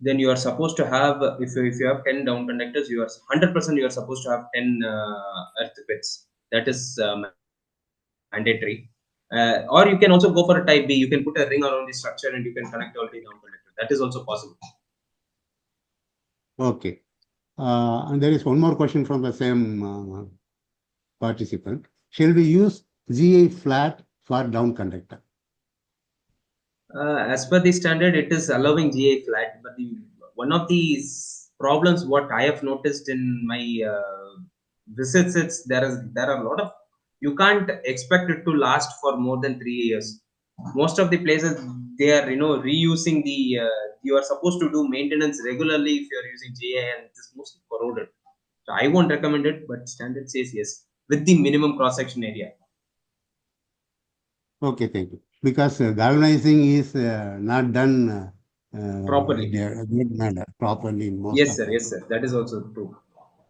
then you are supposed to have, if you have 10 down conductors, you are 100% you are supposed to have 10 earth pits. That is mandatory. Or you can also go for a type B. You can put a ring around the structure and you can connect all the down conductors. That is also possible. Okay. And there is one more question from the same participant. Shall we use GA flat for down conductor? As per the standard, it is allowing GA flat, but one of these problems what I have noticed in my visits, there are a lot of, you can't expect it to last for more than 3 years. Most of the places they are reusing the you are supposed to do maintenance regularly if you are using GA, and it is mostly corroded. So I won't recommend it, but standard says yes with the minimum cross section area. Okay, thank you. Because galvanizing is not done Properly. in a good manner, properly in most Yes, of sir. the Yes, sir. That is also true.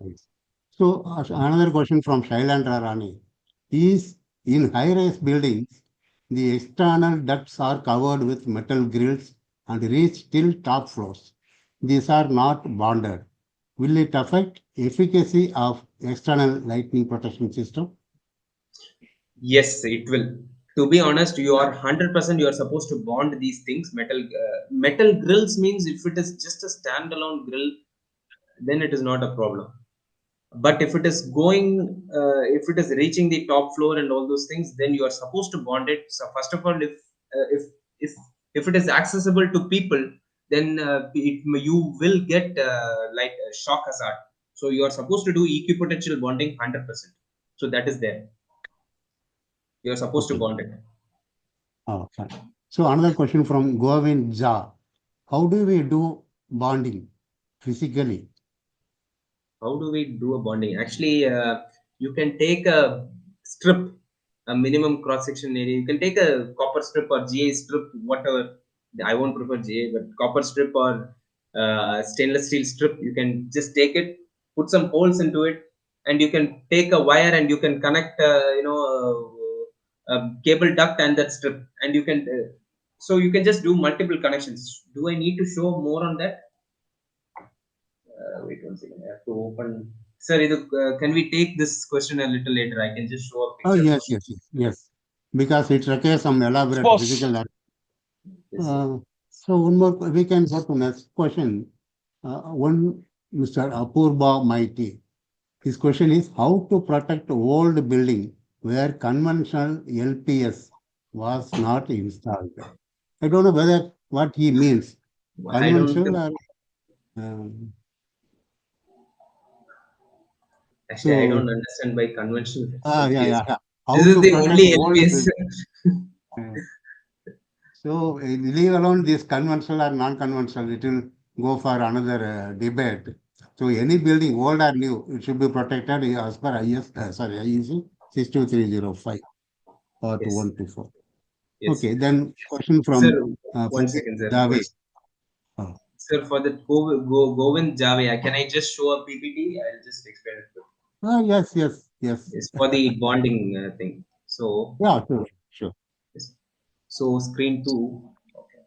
cases. So another question from Shailendra Rani is in high-rise buildings, the external ducts are covered with metal grills and reach till top floors. These are not bonded. Will it affect efficacy of external lightning protection system? Yes, it will. To be honest, you are 100% you are supposed to bond these things. Metal grills means if it is just a standalone grill, then it is not a problem. But if it is if it is reaching the top floor and all those things, then you are supposed to bond it. So first of all, if if it is accessible to people, then you will get like a shock hazard. So you are supposed to do equipotential bonding 100%. So that is there. You are supposed to Okay. bond it. Fine. So another question from Govind Jha. How do we do bonding physically? How do we do a bonding? Actually, you can take a strip, a minimum cross section area. You can take a copper strip or GA strip, whatever. I won't prefer GA, but copper strip or stainless steel strip. You can just take it, put some holes into it, and you can take a wire and you can connect, a cable duct and that strip, and you can. So you can just do multiple connections. Do I need to show more on that? Wait one second. I have to open. Sir, can we take this question a little later? I can just show a Oh, picture yes, first. yes, yes, yes. Because it requires some Of elaborate course. physical. Yes, sir. So one more, we can go to next question. One, Mr. Apurba Mighty. His question is how to protect old building where conventional LPS was not installed. I don't know whether what he means, I don't. conventional or um, Actually, I don't so. understand by conventional Yeah, LPS. yeah, yeah. This How is to the protect only old LPS. building. Uh, So leave alone this conventional or non-conventional, it will go for another debate. So any building, old or new, it should be protected as per IEC 62305 or Yes, 2124. yes. Okay, then question Sir, from one Pradeep second, sir. Dave. Uh, Sir, for the Govind Javia, can I just show a PPT? I'll just explain it quick. yes, yes, yes. It's for the bonding thing. So, Yeah, sure, sure. yes. So screen two. Okay.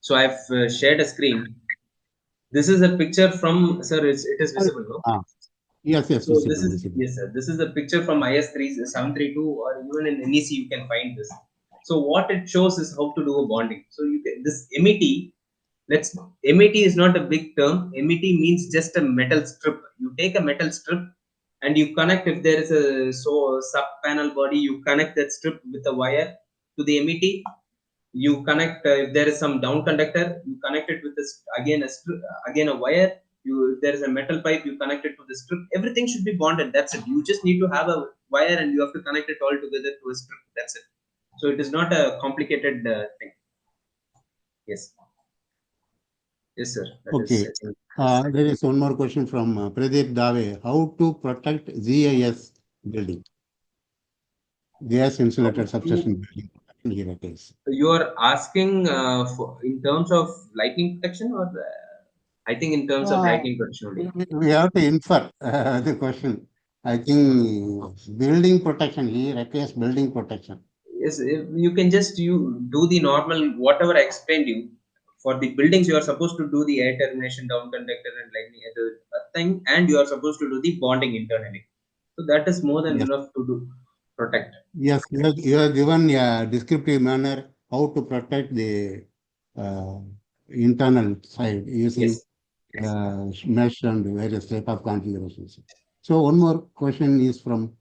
So I've shared a screen. This is a picture from, sir. It is visible, no? Ah, yes, yes, So this visible, is, visible. yes, sir. This is a picture from IS 732, or even in NEC you can find this. So what it shows is how to do a bonding. So you can, this MET. Let's MET is not a big term. MET means just a metal strip. You take a metal strip and you connect, if there is a sub panel body, you connect that strip with a wire to the MET. You connect, if there is some down conductor, you connect it with this again a strip, again a wire. You, if there is a metal pipe, you connect it to the strip. Everything should be bonded. That's it. You just need to have a wire and you have to connect it all together to a strip. That's it. So it is not a complicated thing. Yes, yes, sir. That is, Okay. I think, yes. There is one more question from Pradeep Dave. How to protect GIS building? Gas How insulated to, substation building protection here it is. you are asking in terms of lightning protection, or I think in terms of Uh, lightning protection only. we have to infer the question. I think building protection, he requires building protection. Yes, you can just you do the normal whatever I explained you. For the buildings, you are supposed to do the air termination, down conductor, and lightning other thing, and you are supposed to do the bonding internally. So that is more than Yes, enough to do protect. yes, you have given a descriptive manner how to protect the uh, internal side using Yes, yes. mesh and various type of configurations. So one more question is from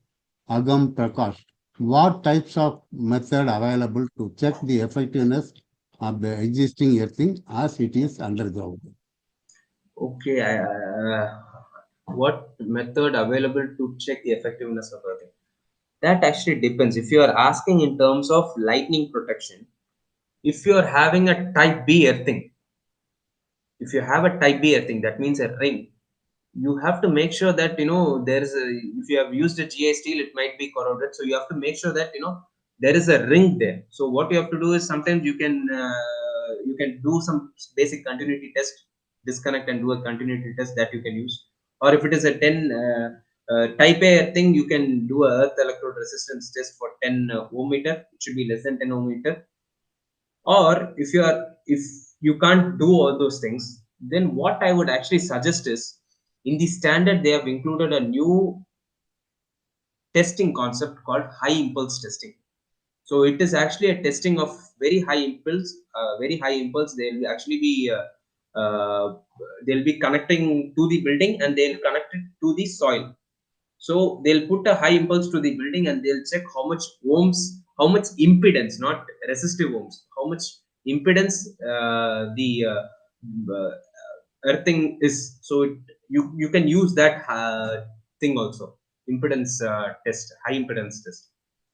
Agam Prakash. what types of method available to check the effectiveness of the existing earthing as it is underground? Okay, what method available to check the effectiveness of earthing? That actually depends. If you are asking in terms of lightning protection, if you are having a type B earthing, if you have a type B earthing, that means a ring, you have to make sure that there's a, if you have used a GI steel, it might be corroded. So you have to make sure that there is a ring there. So what you have to do is sometimes you can do some basic continuity test, disconnect and do a continuity test that you can use. Or if it is a 10 type A thing, you can do a earth electrode resistance test for 10 ohm meter. It should be less than 10 ohm meter. Or if you can't do all those things, then what I would actually suggest is, in the standard they have included a new testing concept called high impulse testing. So it is actually a testing of very high impulse. Very high impulse, they'll actually be they'll be connecting to the building and they'll connect it to the soil. So they'll put a high impulse to the building and they'll check how much ohms, how much impedance, not resistive ohms, how much impedance the uh, earthing is. So you can use that thing also, impedance test, high impedance test,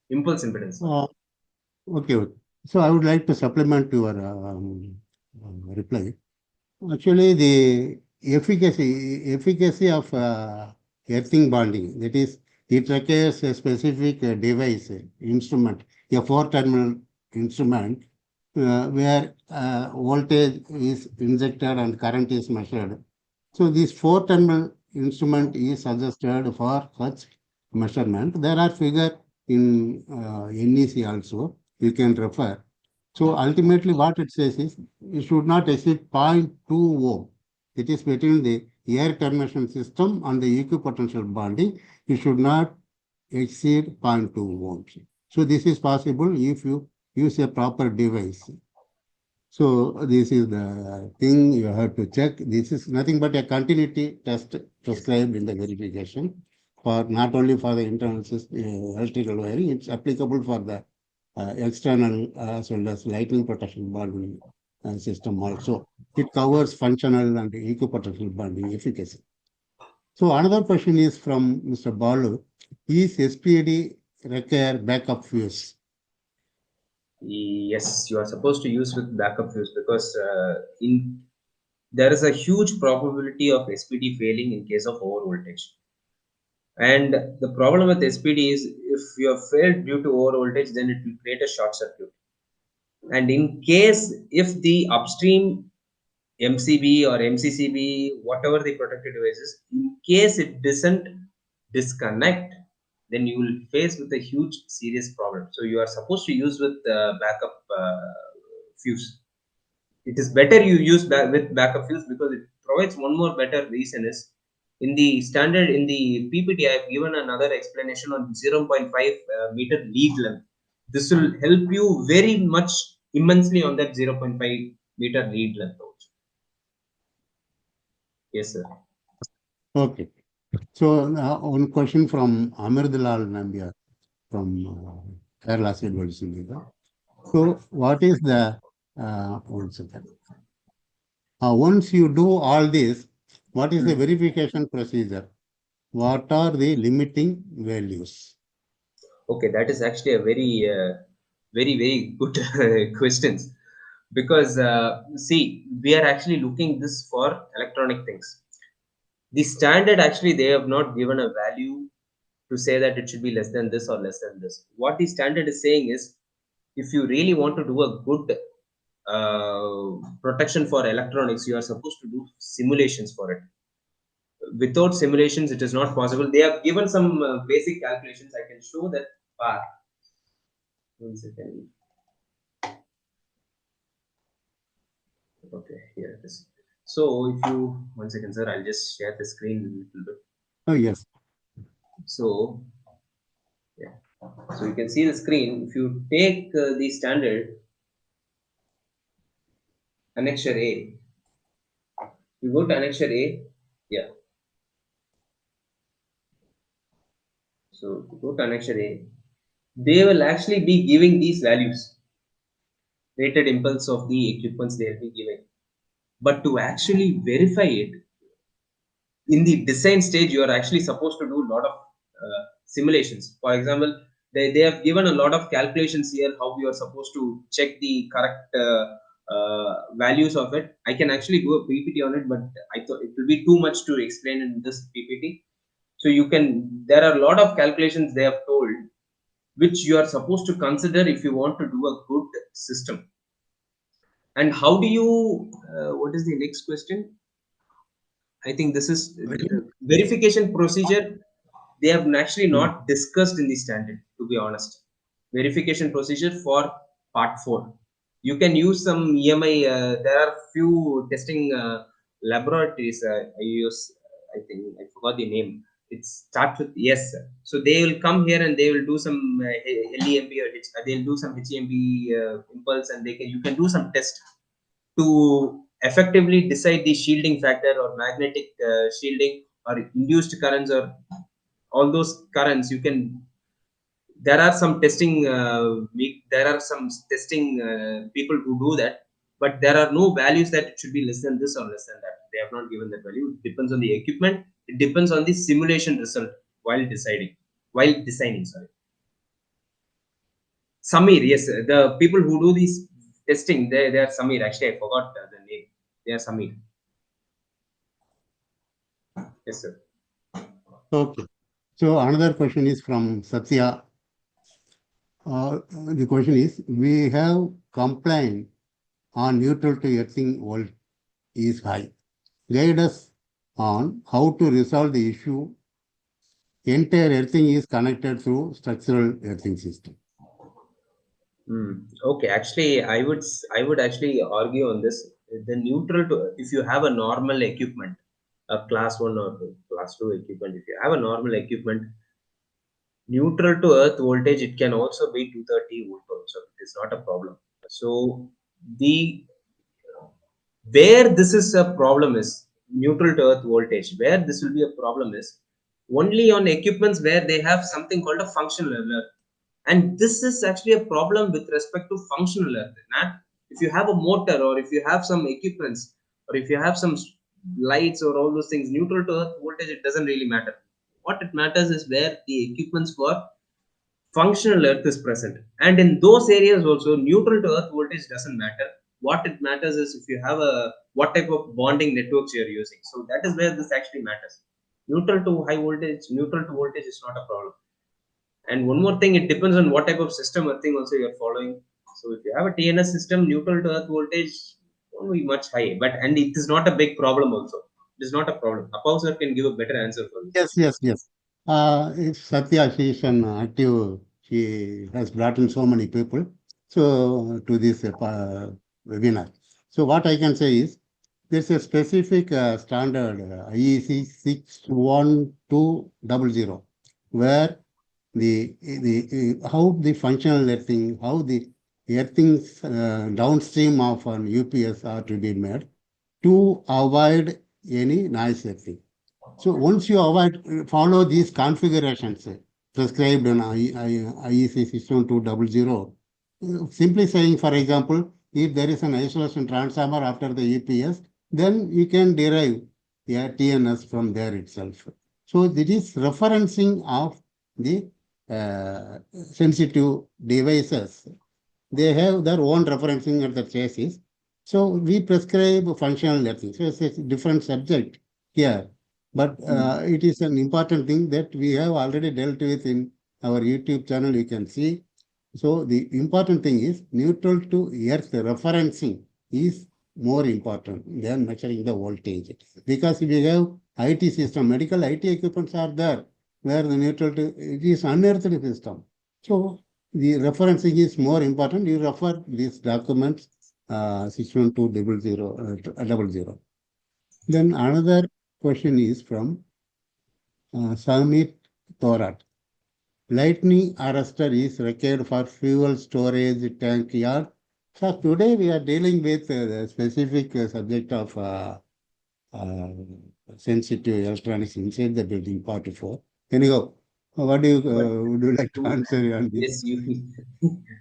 impulse impedance. Sorry. Uh, okay, okay. So I would like to supplement your reply. Actually, the efficacy of earthing bonding, that is, it requires a specific device, instrument, a four-terminal instrument, where voltage is injected and current is measured. So this four-terminal instrument is suggested for such measurement. There are figure in NEC also. You can refer. So ultimately, what it says is it should not exceed zero point 0.2 ohm. It is between the air termination system and the equipotential bonding. It should not exceed zero point 0.2 ohms. So this is possible if you use a proper device. So this is the thing you have to check. This is nothing but a continuity test Yes. prescribed in the verification for not only for the internal electrical wiring, it's applicable for the external as well as lightning protection bonding system also. It covers functional and eco-protection bonding efficacy. So another question is from Mr. Balu. Is SPD require backup fuse? Yes, you are supposed to use with backup fuse because in there is a huge probability of SPD failing in case of over voltage. And the problem with SPD is, if you have failed due to over voltage, then it will create a short circuit. And in case if the upstream MCB or MCCB, whatever the protected device is, in case it doesn't disconnect, then you will face with a huge serious problem. So you are supposed to use with backup fuse. It is better you use with backup fuse because it provides one more better reason is, in the standard, in the PPT I have given another explanation on 0.5 meter lead length. This will help you very much immensely on that 0.5 meter lead length also. Yes, sir. Okay. So one question from Amirdlal Nambiar from Kerala State Leader. So what is the one second. Once you do all this, what is the Hmm. verification procedure? What are the limiting values? Okay, that is actually a very good questions, because see, we are actually looking this for electronic things. The standard actually they have not given a value to say that it should be less than this or less than this. What the standard is saying is, if you really want to do a good protection for electronics, you are supposed to do simulations for it. Without simulations, it is not possible. They have given some basic calculations. I can show that part. One second. Okay, here it is. So if you, one second, sir, I'll just share the screen a little bit. Oh, yes. So yeah, so you can see the screen. If you take the standard annexure A, you go to annexure A. Yeah. So go to annexure A. they will actually be giving these values, rated impulse of the equipments they will be giving. But to actually verify it, in the design stage, you are actually supposed to do a lot of simulations. For example, they have given a lot of calculations here how you are supposed to check the correct values of it. I can actually do a PPT on it, but I thought it will be too much to explain in this PPT. So there are a lot of calculations they have told, which you are supposed to consider if you want to do a good system. And how do you, what is the next question? I think this is verification procedure. They have actually Mm. not discussed in the standard, to be honest. Verification procedure for part 4. You can use some EMI. There are few testing laboratories. I use, I think, I forgot the name. It starts with yes. So they will come here and they will do some LEMP or they'll do some HEMP impulse, and you can do some test to effectively decide the shielding factor or magnetic shielding or induced currents or all those currents. You can, there are some testing there are some testing people who do that, but there are no values that it should be less than this or less than that. They have not given that value. It depends on the equipment. It depends on the simulation result while designing, sorry. Samir, yes, the people who do these testing, they are Samir. Actually, I forgot the name. They are Samir. Yes, sir. Okay. So another question is from Satya. The question is, we have complained on neutral to earthing volt is high. Guide us on how to resolve the issue. Entire earthing is connected through structural earthing system. Okay, actually, I would actually argue on this. The neutral to, if you have a normal equipment, a class one or class two equipment, if you have a normal equipment, neutral to earth voltage, it can also be 230 volt also. It is not a problem. So the where this is a problem is neutral to earth voltage. Where this will be a problem is only on equipments where they have something called a functional alert. And this is actually a problem with respect to functional alert. Not if you have a motor or if you have some equipments or if you have some lights or all those things, neutral to earth voltage, it doesn't really matter. What it matters is where the equipments for functional earth is present, and in those areas also neutral to earth voltage doesn't matter. What it matters is if you have a what type of bonding networks you're using. So that is where this actually matters. Neutral to high voltage, neutral to voltage is not a problem. And one more thing, it depends on what type of system or thing also you're following. So if you have a TNS system, neutral to earth voltage won't be much high, but and it is not a big problem also. It is not a problem. Apav sir can give a better answer for this. Yes, yes, yes. If Satya, she is an active, she has brought in so many people to this webinar. So what I can say is, there's a specific standard IEC 61200, where how the functional earthing, how the earthings downstream of an UPS are to be made to avoid any noise earthing. So once you follow these configurations prescribed in IEC 61200, simply saying, for example, if there is an isolation transformer after the EPS, then you can derive the TNS from there itself. So this is referencing of the sensitive devices. They have their own referencing at the chassis. So we prescribe functional earthing. So it's a different subject here. But it is an important thing that we have already dealt with in our YouTube channel. You can see. So the important thing is neutral to earth referencing is more important than measuring the voltage. Because if you have IT system, medical IT equipments are there where the neutral to it is unearthed system. So the referencing is more important. You refer these documents 61200. Then another question is from Samit Thorat. Lightning arrestor is required for fuel storage tank yard. So today we are dealing with the specific subject of uh, sensitive electronics inside the building, part 4. Anyhow, What do you But would you like to to answer on this? yes, you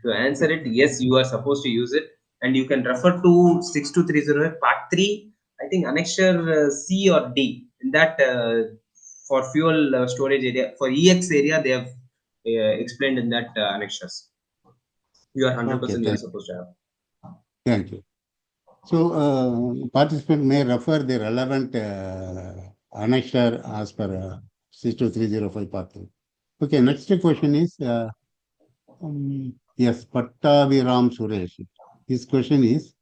to answer it, yes, you are supposed to use it, and you can refer to 6230 part 3. I think annexure C or D. In that, for fuel storage area, for EX area, they have explained in that annexures. You are Okay, 100% you are supposed to have. thank you. So, participant may refer the relevant annexure as per 62305 part 3. Okay, next question is, yes, Pattaviram Suresh. His question is,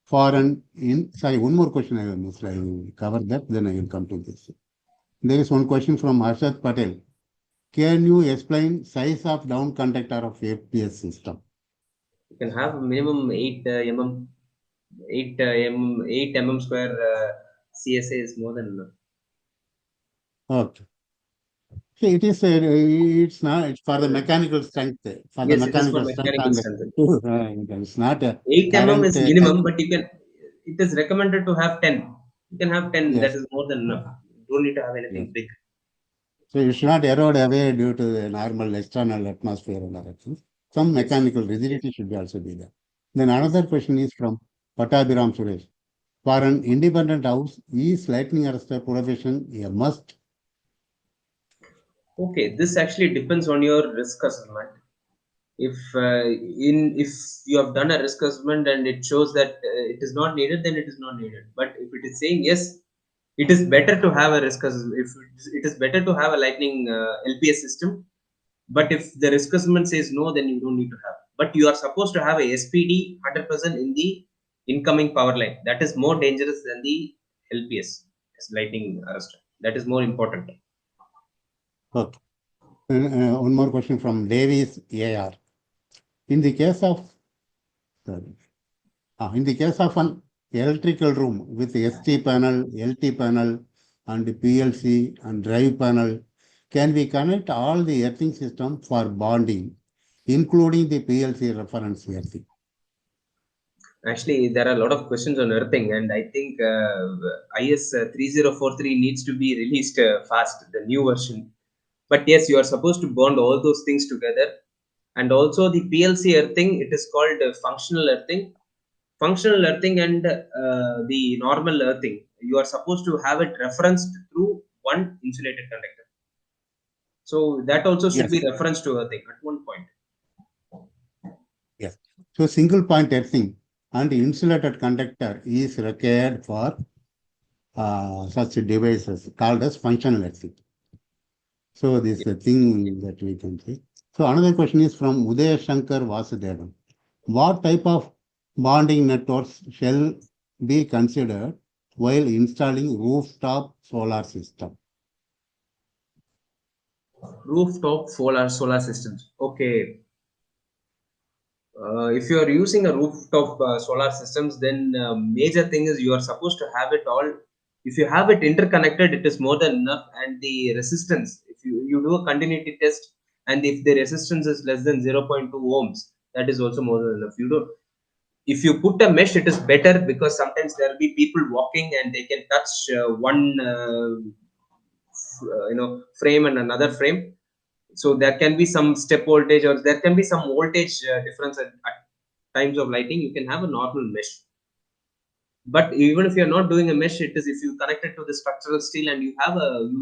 for an sorry, one more question I will miss. I will cover that, then I will come to this. There is one question from Harshad Patel. Can you explain size of down conductor of FPS system? You can have minimum 8 mm square CSA is more than enough. Okay. See, it is, it's not, it's for the mechanical strength, for the Yes, it is for mechanical strength, mechanical and strength. it's not a 8 mm current, is minimum, but you can. It is recommended to have 10. You can have 10. That yes, is more than enough. You don't need to have yes. anything big. So it should not erode away due to the normal external atmosphere and other things. Some Yes. mechanical rigidity should be also be there. Then Yes. another question is from Pattabhiram Suresh. For an independent house, is lightning arrestor provision a must? Okay. This actually depends on your risk assessment. If you have done a risk assessment and it shows that it is not needed, then it is not needed. But if it is saying yes, it is better to have a risk assessment. If it is better to have a lightning LPS system. But if the risk assessment says no, then you don't need to have. But you are supposed to have a SPD 100% in the incoming power line. That is more dangerous than the LPS, lightning arrestor. That is more important. Okay. One more question from Davis AR. In the case of sorry, in the case of an electrical room with ST panel, LT panel, and PLC and drive panel, can we connect all the earthing system for bonding, including the PLC reference earthing? Actually, there are a lot of questions on earthing, and I think IS 3043 needs to be released fast, the new version. But yes, you are supposed to bond all those things together. And also the PLC earthing, it is called functional earthing. Functional earthing and the normal earthing, you are supposed to have it referenced through one insulated conductor. So that also should be Yes, referenced to earthing at one point. yes. So single point earthing and insulated conductor is required for such devices called as functional earthing. So this is the thing that we can say. So another question is from Udaya Shankar Vasudevan. What type of bonding networks shall be considered while installing rooftop solar system? Rooftop solar systems. Okay. If you are using a rooftop solar systems, then major thing is you are supposed to have it all. If you have it interconnected, it is more than enough. And the resistance, if you do a continuity test, and if the resistance is less than 0.2 ohms, that is also more than enough. You don't. If you put a mesh, it is better because sometimes there will be people walking and they can touch one frame and another frame, so there can be some step voltage or there can be some voltage difference at times of lighting. You can have a normal mesh, but even if you're not doing a mesh, it is if you connect it to the structural steel and you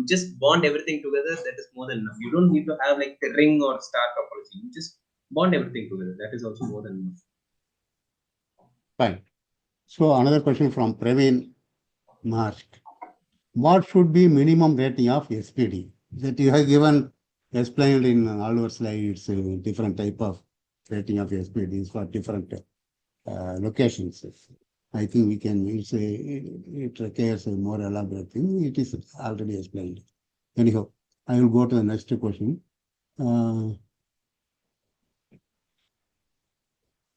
just bond everything together, that is more than enough. You don't need to have like the ring or star topology. You just bond everything together, that is also more than enough. Fine. So another question from Praveen Mark. What should be minimum rating of SPD? That you have given explained in all our slides, different type of rating of SPDs for different locations. I think we can say it requires a more elaborate thing. It is already explained. Anyhow, I will go to the next question.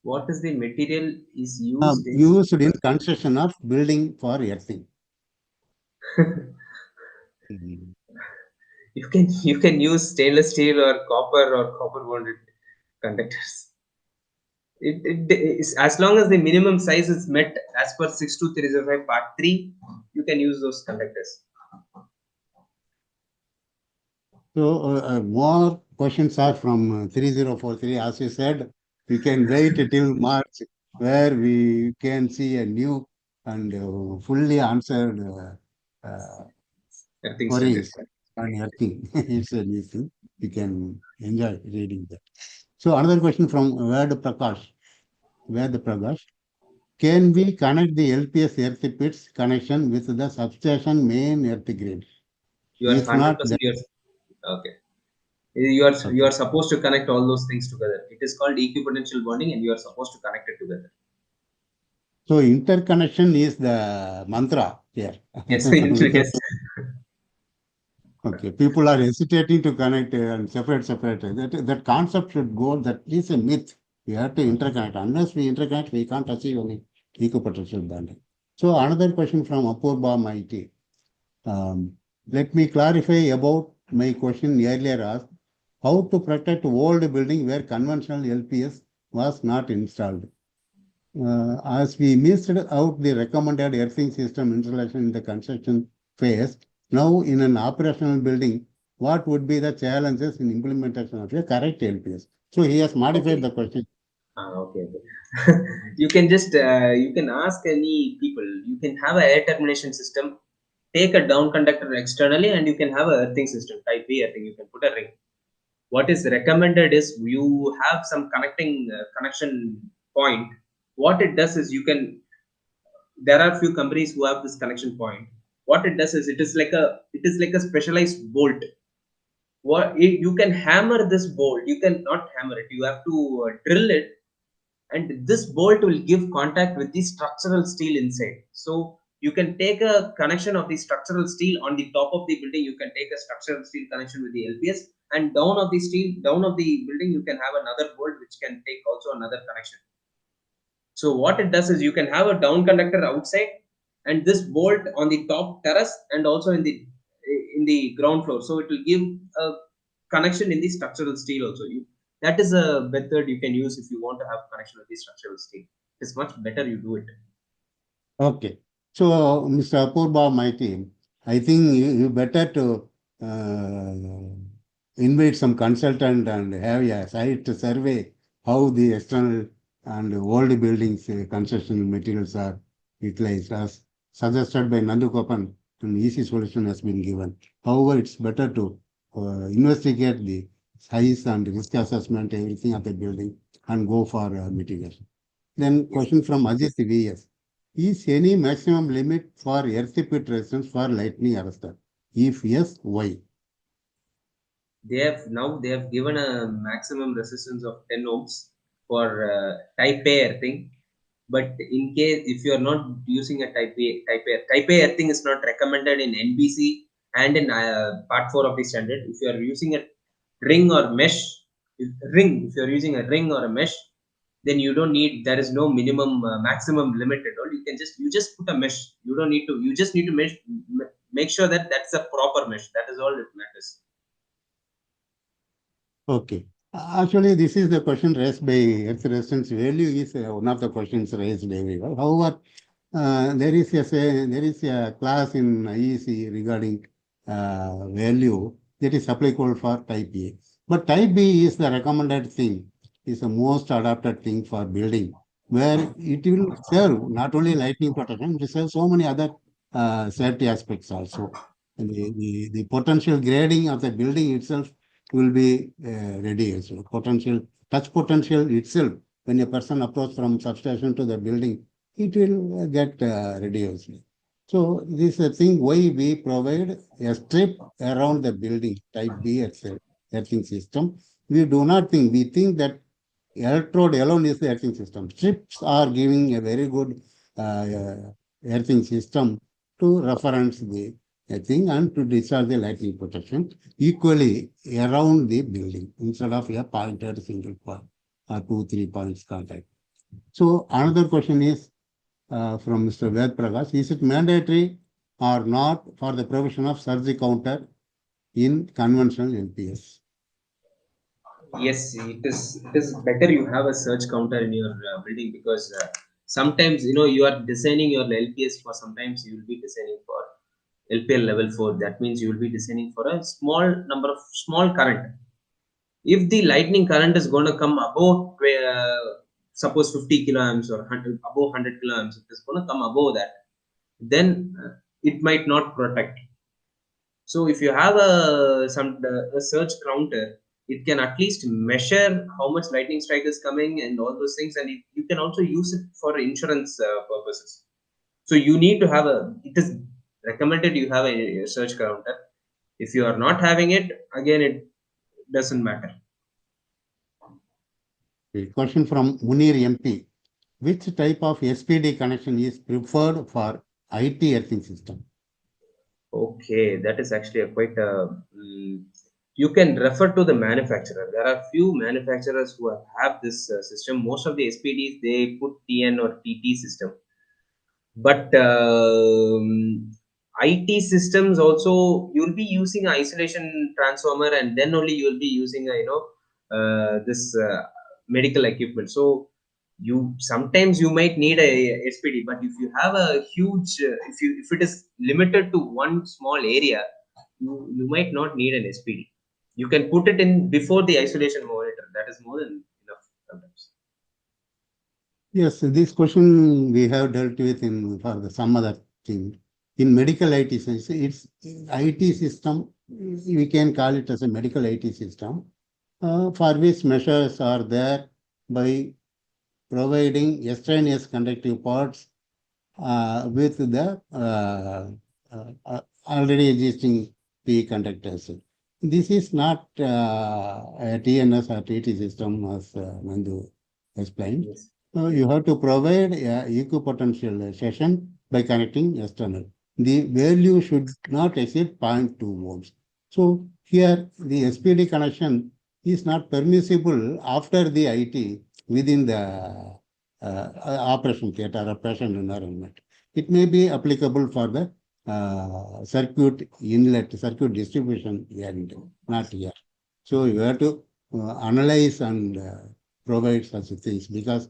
What is the material is used Used in construction of building for earthing. Mhm. you can use stainless steel or copper bonded conductors. It is, as long as the minimum size is met as per 62305 part 3, you can use those conductors. So more questions are from 3043. As you said, we can wait till March where we can see a new and fully answered Earthing standard. queries on earthing. It's a new thing. We can enjoy reading that. So another question from Ved Prakash. Ved Prakash. Can we connect the LPS earth pits connection with the substation main earth grid? You are If not, then 100% okay. You are okay. supposed to connect all those things together. It is called equipotential bonding, and you are supposed to connect it together. So interconnection is the mantra here. Yes, Without, yes. okay, people are hesitating to connect and separate. That concept should go. That is a myth. We have to interconnect. Unless we interconnect, we can't achieve any eco-potential bonding. So another question from Apurba Maiti. Let me clarify about my question earlier asked. How to protect old building where conventional LPS was not installed? As we missed out the recommended earthing system installation in the construction phase, now in an operational building, what would be the challenges in implementation of a correct LPS? So he has modified Okay. the question. Okay. You can just you can ask any people. You can have a air termination system. Take a down conductor externally, and you can have a earthing system type B earthing. You can put a ring. What is recommended is you have some connecting connection point. What it does is you can. There are few companies who have this connection point. What it does is it is like a specialized bolt. You can hammer this bolt. You can not hammer it. You have to drill it, and this bolt will give contact with the structural steel inside. So you can take a connection of the structural steel on the top of the building. You can take a structural steel connection with the LPS, and down of the building, you can have another bolt which can take also another connection. So what it does is you can have a down conductor outside, and this bolt on the top terrace and also in the ground floor. So it will give a connection in the structural steel also. That is a method you can use if you want to have connection with the structural steel. It's much better you do it. Okay. So, Mr. Apurba, my team, I think you better to invite some consultant and have a site survey how the external and old buildings construction materials are utilized as suggested by Nandu Kopan. An easy solution has been given. However, it's better to investigate the size and risk assessment, everything of the building, and go for mitigation. Then Yes. question from Ajit VS. Is any maximum limit for earth pit resistance for lightning arrestor? If yes, why? They have given a maximum resistance of 10 ohms for type A earthing. But in case if you are not using a type A earthing is not recommended in NBC and in part 4 of the standard. If you are using a ring or mesh, if you are using a ring or a mesh, then you don't need. There is no minimum maximum limit at all. You just put a mesh. You just need to make sure that that's a proper mesh. That is all it matters. Okay. Actually, this is the question raised by earth resistance value is one of the questions raised everywhere. However, there is a class in IEC regarding value that is applicable for type A. But type B is the recommended thing, is the most adapted thing for building, where it will serve not only lightning protection, it will serve so many other safety aspects also. And the potential grading of the building itself will be reduced. Potential touch potential itself, when a person approach from substation to the building, it will get reduced. So this is a thing why we provide a strip around the building type B earthing system. We think that electrode alone is the earthing system. Strips are giving a very good earthing system to reference the thing and to discharge the lightning protection equally around the building instead of a pointed single point or 2, 3 points contact. So another question is from Mr. Ved Prakash, is it mandatory or not for the provision of surge counter in conventional LPS? Yes, it is. It is better you have a surge counter in your building, because sometimes you are designing your LPS for. Sometimes you will be designing for LPL level 4. That means you will be designing for a small current. If the lightning current is going to come above, suppose 50 kiloamps or 100, above 100 kiloamps, it is going to come above that, then it might not protect. So if you have a surge counter, it can at least measure how much lightning strike is coming and all those things, and you can also use it for insurance purposes. So you need to have it is recommended you have a surge counter. If you are not having it, again, it doesn't matter. A question from Munir MP. Which type of SPD connection is preferred for IT earthing system? Okay, that is actually a quite you can refer to the manufacturer. There are few manufacturers who have this system. Most of the SPDs they put TN or TT system, but IT systems also you'll be using isolation transformer, and then only you'll be using this medical equipment. So you sometimes you might need a SPD, but if you have a huge if it is limited to one small area, you might not need an SPD. You can put it in before the isolation monitor. That is more than enough sometimes. Yes, this question we have dealt with in for some other thing. In medical IT system, it's IT system, we can call it as a medical IT system, for which measures are there by providing extraneous conductive parts with the already existing P conductors. This is not a TNS or TT system as Nandu explained. Yes. You have to provide equipotential session by connecting external. The value should not exceed 0.2 volts. So here the SPD connection is not permissible after the IT within the operation theater or patient environment. It may be applicable for the circuit inlet, circuit distribution end, not here. So you have to analyze and provide such things because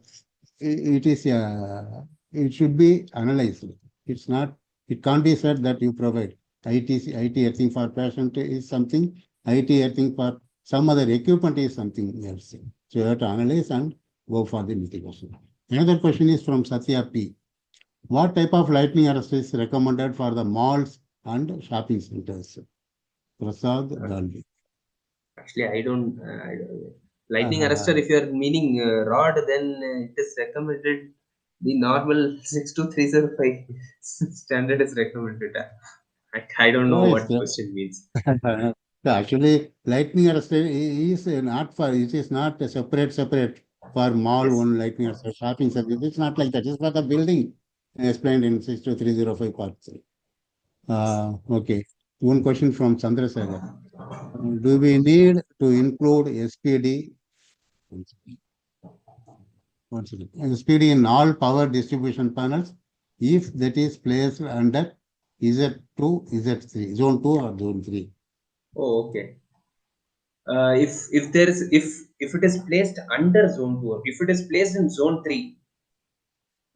it should be analyzed. It's not, it can't be said that you provide IT earthing for patient is something, IT earthing for some other equipment is something else. So you have to analyze and go for the mitigation. Another question is from Satya P. What type of lightning arrest is recommended for the malls and shopping centers? Prasad Dalvi. Actually, I don't lightning arrestor. If you are meaning rod, then it is recommended. The normal 62305 standard is recommended. I don't know Yes, what question means. actually, lightning arrester is not for, it is not a separate for mall Yes. one lightning arrester, shopping service. It's not like that. It's for the building explained in 62305 part 3. Okay. One question from Chandrasekhar. Do we need to include SPD? SPD in all power distribution panels if that is placed under Z2, Z3, zone 2 or zone 3? Oh, okay. If there is if it is placed under zone 2, if it is placed in zone 3,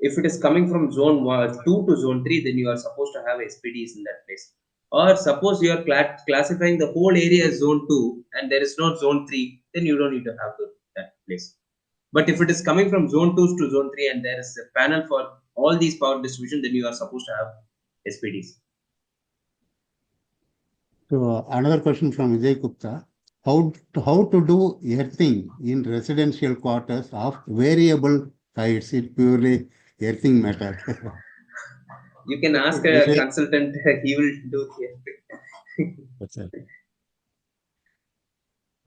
if it is coming from zone 2 to zone 3, then you are supposed to have SPDs in that place. Or suppose you are classifying the whole area as zone 2 and there is no zone 3, then you don't need to have that place. But if it is coming from zone 2 to zone 3 and there is a panel for all these power distribution, then you are supposed to have SPDs. So another question from Vijay Gupta. How to do earthing in residential quarters of variable heights? It purely earthing matter. You can ask a Vijay, consultant, he will do it. what's that?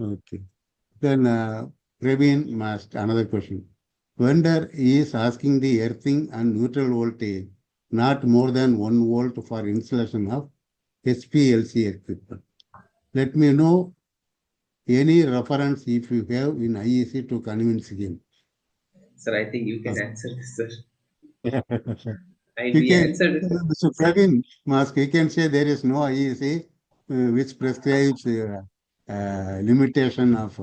Okay. Then Praveen asked another question. Vendor is asking the earthing and neutral voltage not more than 1 volt for installation of SPLC equipment. Let me know any reference if you have in IEC to convince him. Sir, I think you can answer this, sir. And You we can, answered it. Mr. Praveen Mask, you can say there is no IEC which prescribes limitation of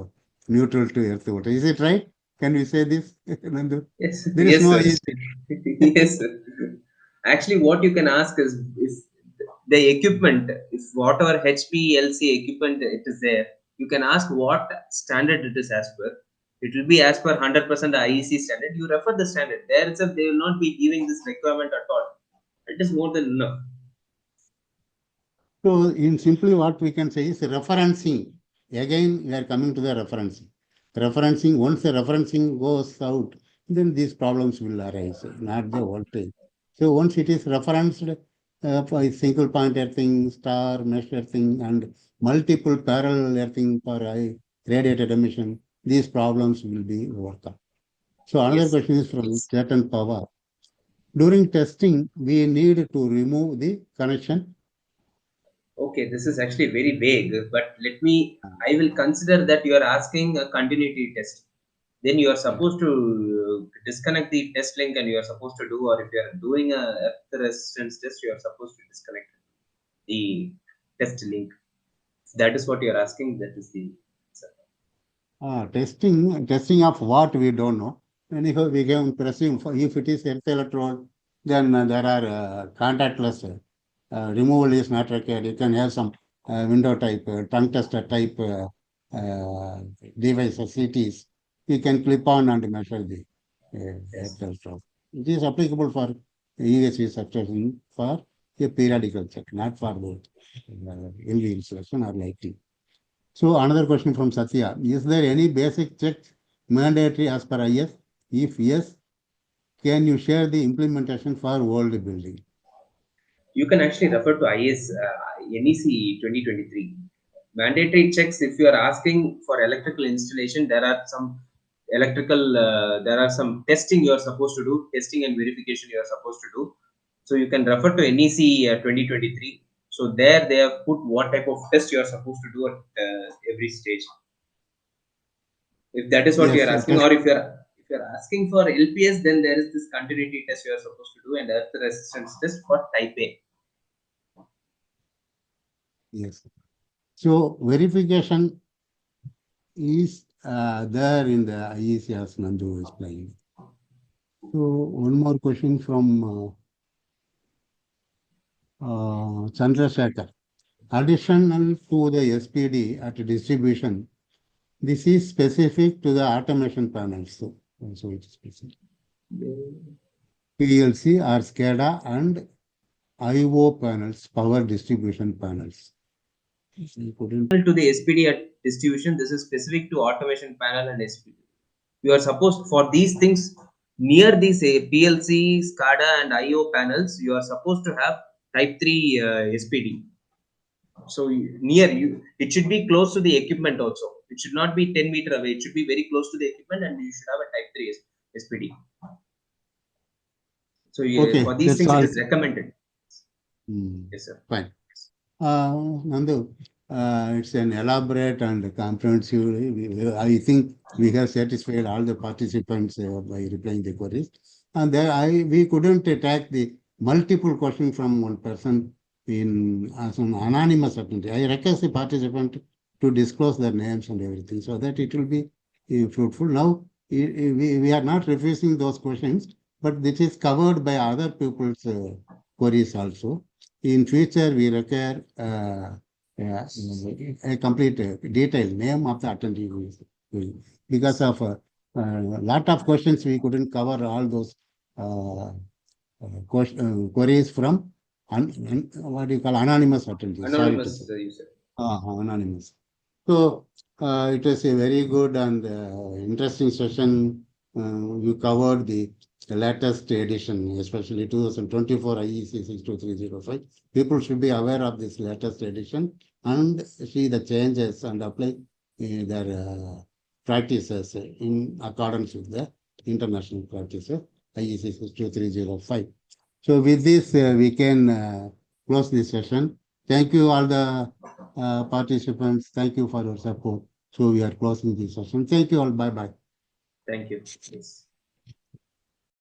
neutral to earth water. Is it right? Can we say this, Nandu? Yes, There is yes, no sir. IEC. Yes, sir. Actually, what you can ask is if the equipment, if whatever HPLC equipment it is there, you can ask what standard it is as per. It will be as per 100% IEC standard. You refer the standard. There itself, they will not be giving this requirement at all. It is more than enough. So in simply what we can say is referencing. Again, we are coming to the referencing. Referencing, once the referencing goes out, then these problems will arise, not the voltage. So once it is referenced for a single point earthing, star, mesh earthing, and multiple parallel earthing for high radiated emission, these problems will be overcome. So another Yes. question is from Chetan Pawar. During testing, we need to remove the connection. Okay, this is actually very vague, but I will consider that you are asking a continuity test. Then you are supposed to disconnect the test link and you are supposed to do, or if you are doing a earth resistance test, you are supposed to disconnect the test link. If that is what you are asking, that is the answer. Testing of what we don't know. Anyhow, we can presume if it is earth electrode, then there are contactless. Removal is not required. You can have some window type, tongue tester type devices, CTs. You can clip on and measure the Yes. earth electrode. It is applicable for ESC substation for a periodical check, not for the LV insulation or lighting. So another question from Satya. Is there any basic check mandatory as per IS? If yes, can you share the implementation for old building? You can actually refer to IS NEC 2023. Mandatory checks, if you are asking for electrical installation, there are some testing you are supposed to do, testing and verification you are supposed to do. So you can refer to NEC 2023. So there they have put what type of test you are supposed to do at every stage. If that is what you Yes, are asking, or if you are asking for LPS, then there is this continuity test you are supposed to do and earth resistance test for type A. yes. So verification is there in the IEC as Nandu explained. So one more question from Chandrasekhar. Additional to the SPD at distribution, this is specific to the automation panels. So it is specific. PLC or SCADA and IO panels, power distribution panels. You couldn't. To the SPD at distribution, this is specific to automation panel and SPD. You are supposed for these things near these PLC, SCADA, and IO panels, you are supposed to have type 3 SPD. So near you, it should be close to the equipment also. It should not be 10 meters away. It should be very close to the equipment, and you should have a type 3 SPD. So Okay, for these that's things, it all. is recommended. Yes, sir. Fine. Nandu, it's an elaborate and comprehensive. I think we have satisfied all the participants by replying the queries. And there, we couldn't attack the multiple questions from one person in as an anonymous attendee. I request the participant to disclose their names and everything so that it will be fruitful. Now, we are not refusing those questions, but this is covered by other people's queries also. In future, we require a complete detailed name of the attendee because of a lot of questions we couldn't cover all those queries from what do you call anonymous attendees. Sorry to say. Anonymous user. Anonymous. So it was a very good and interesting session. You covered the latest edition, especially 2024 IEC 62305. People should be aware of this latest edition and see the changes and apply their practices in accordance with the international practices, IEC 62305. So with this, we can close this session. Thank you all the participants. Thank you for your support. So we are closing this session. Thank you all. Bye-bye. Thank you. Yes.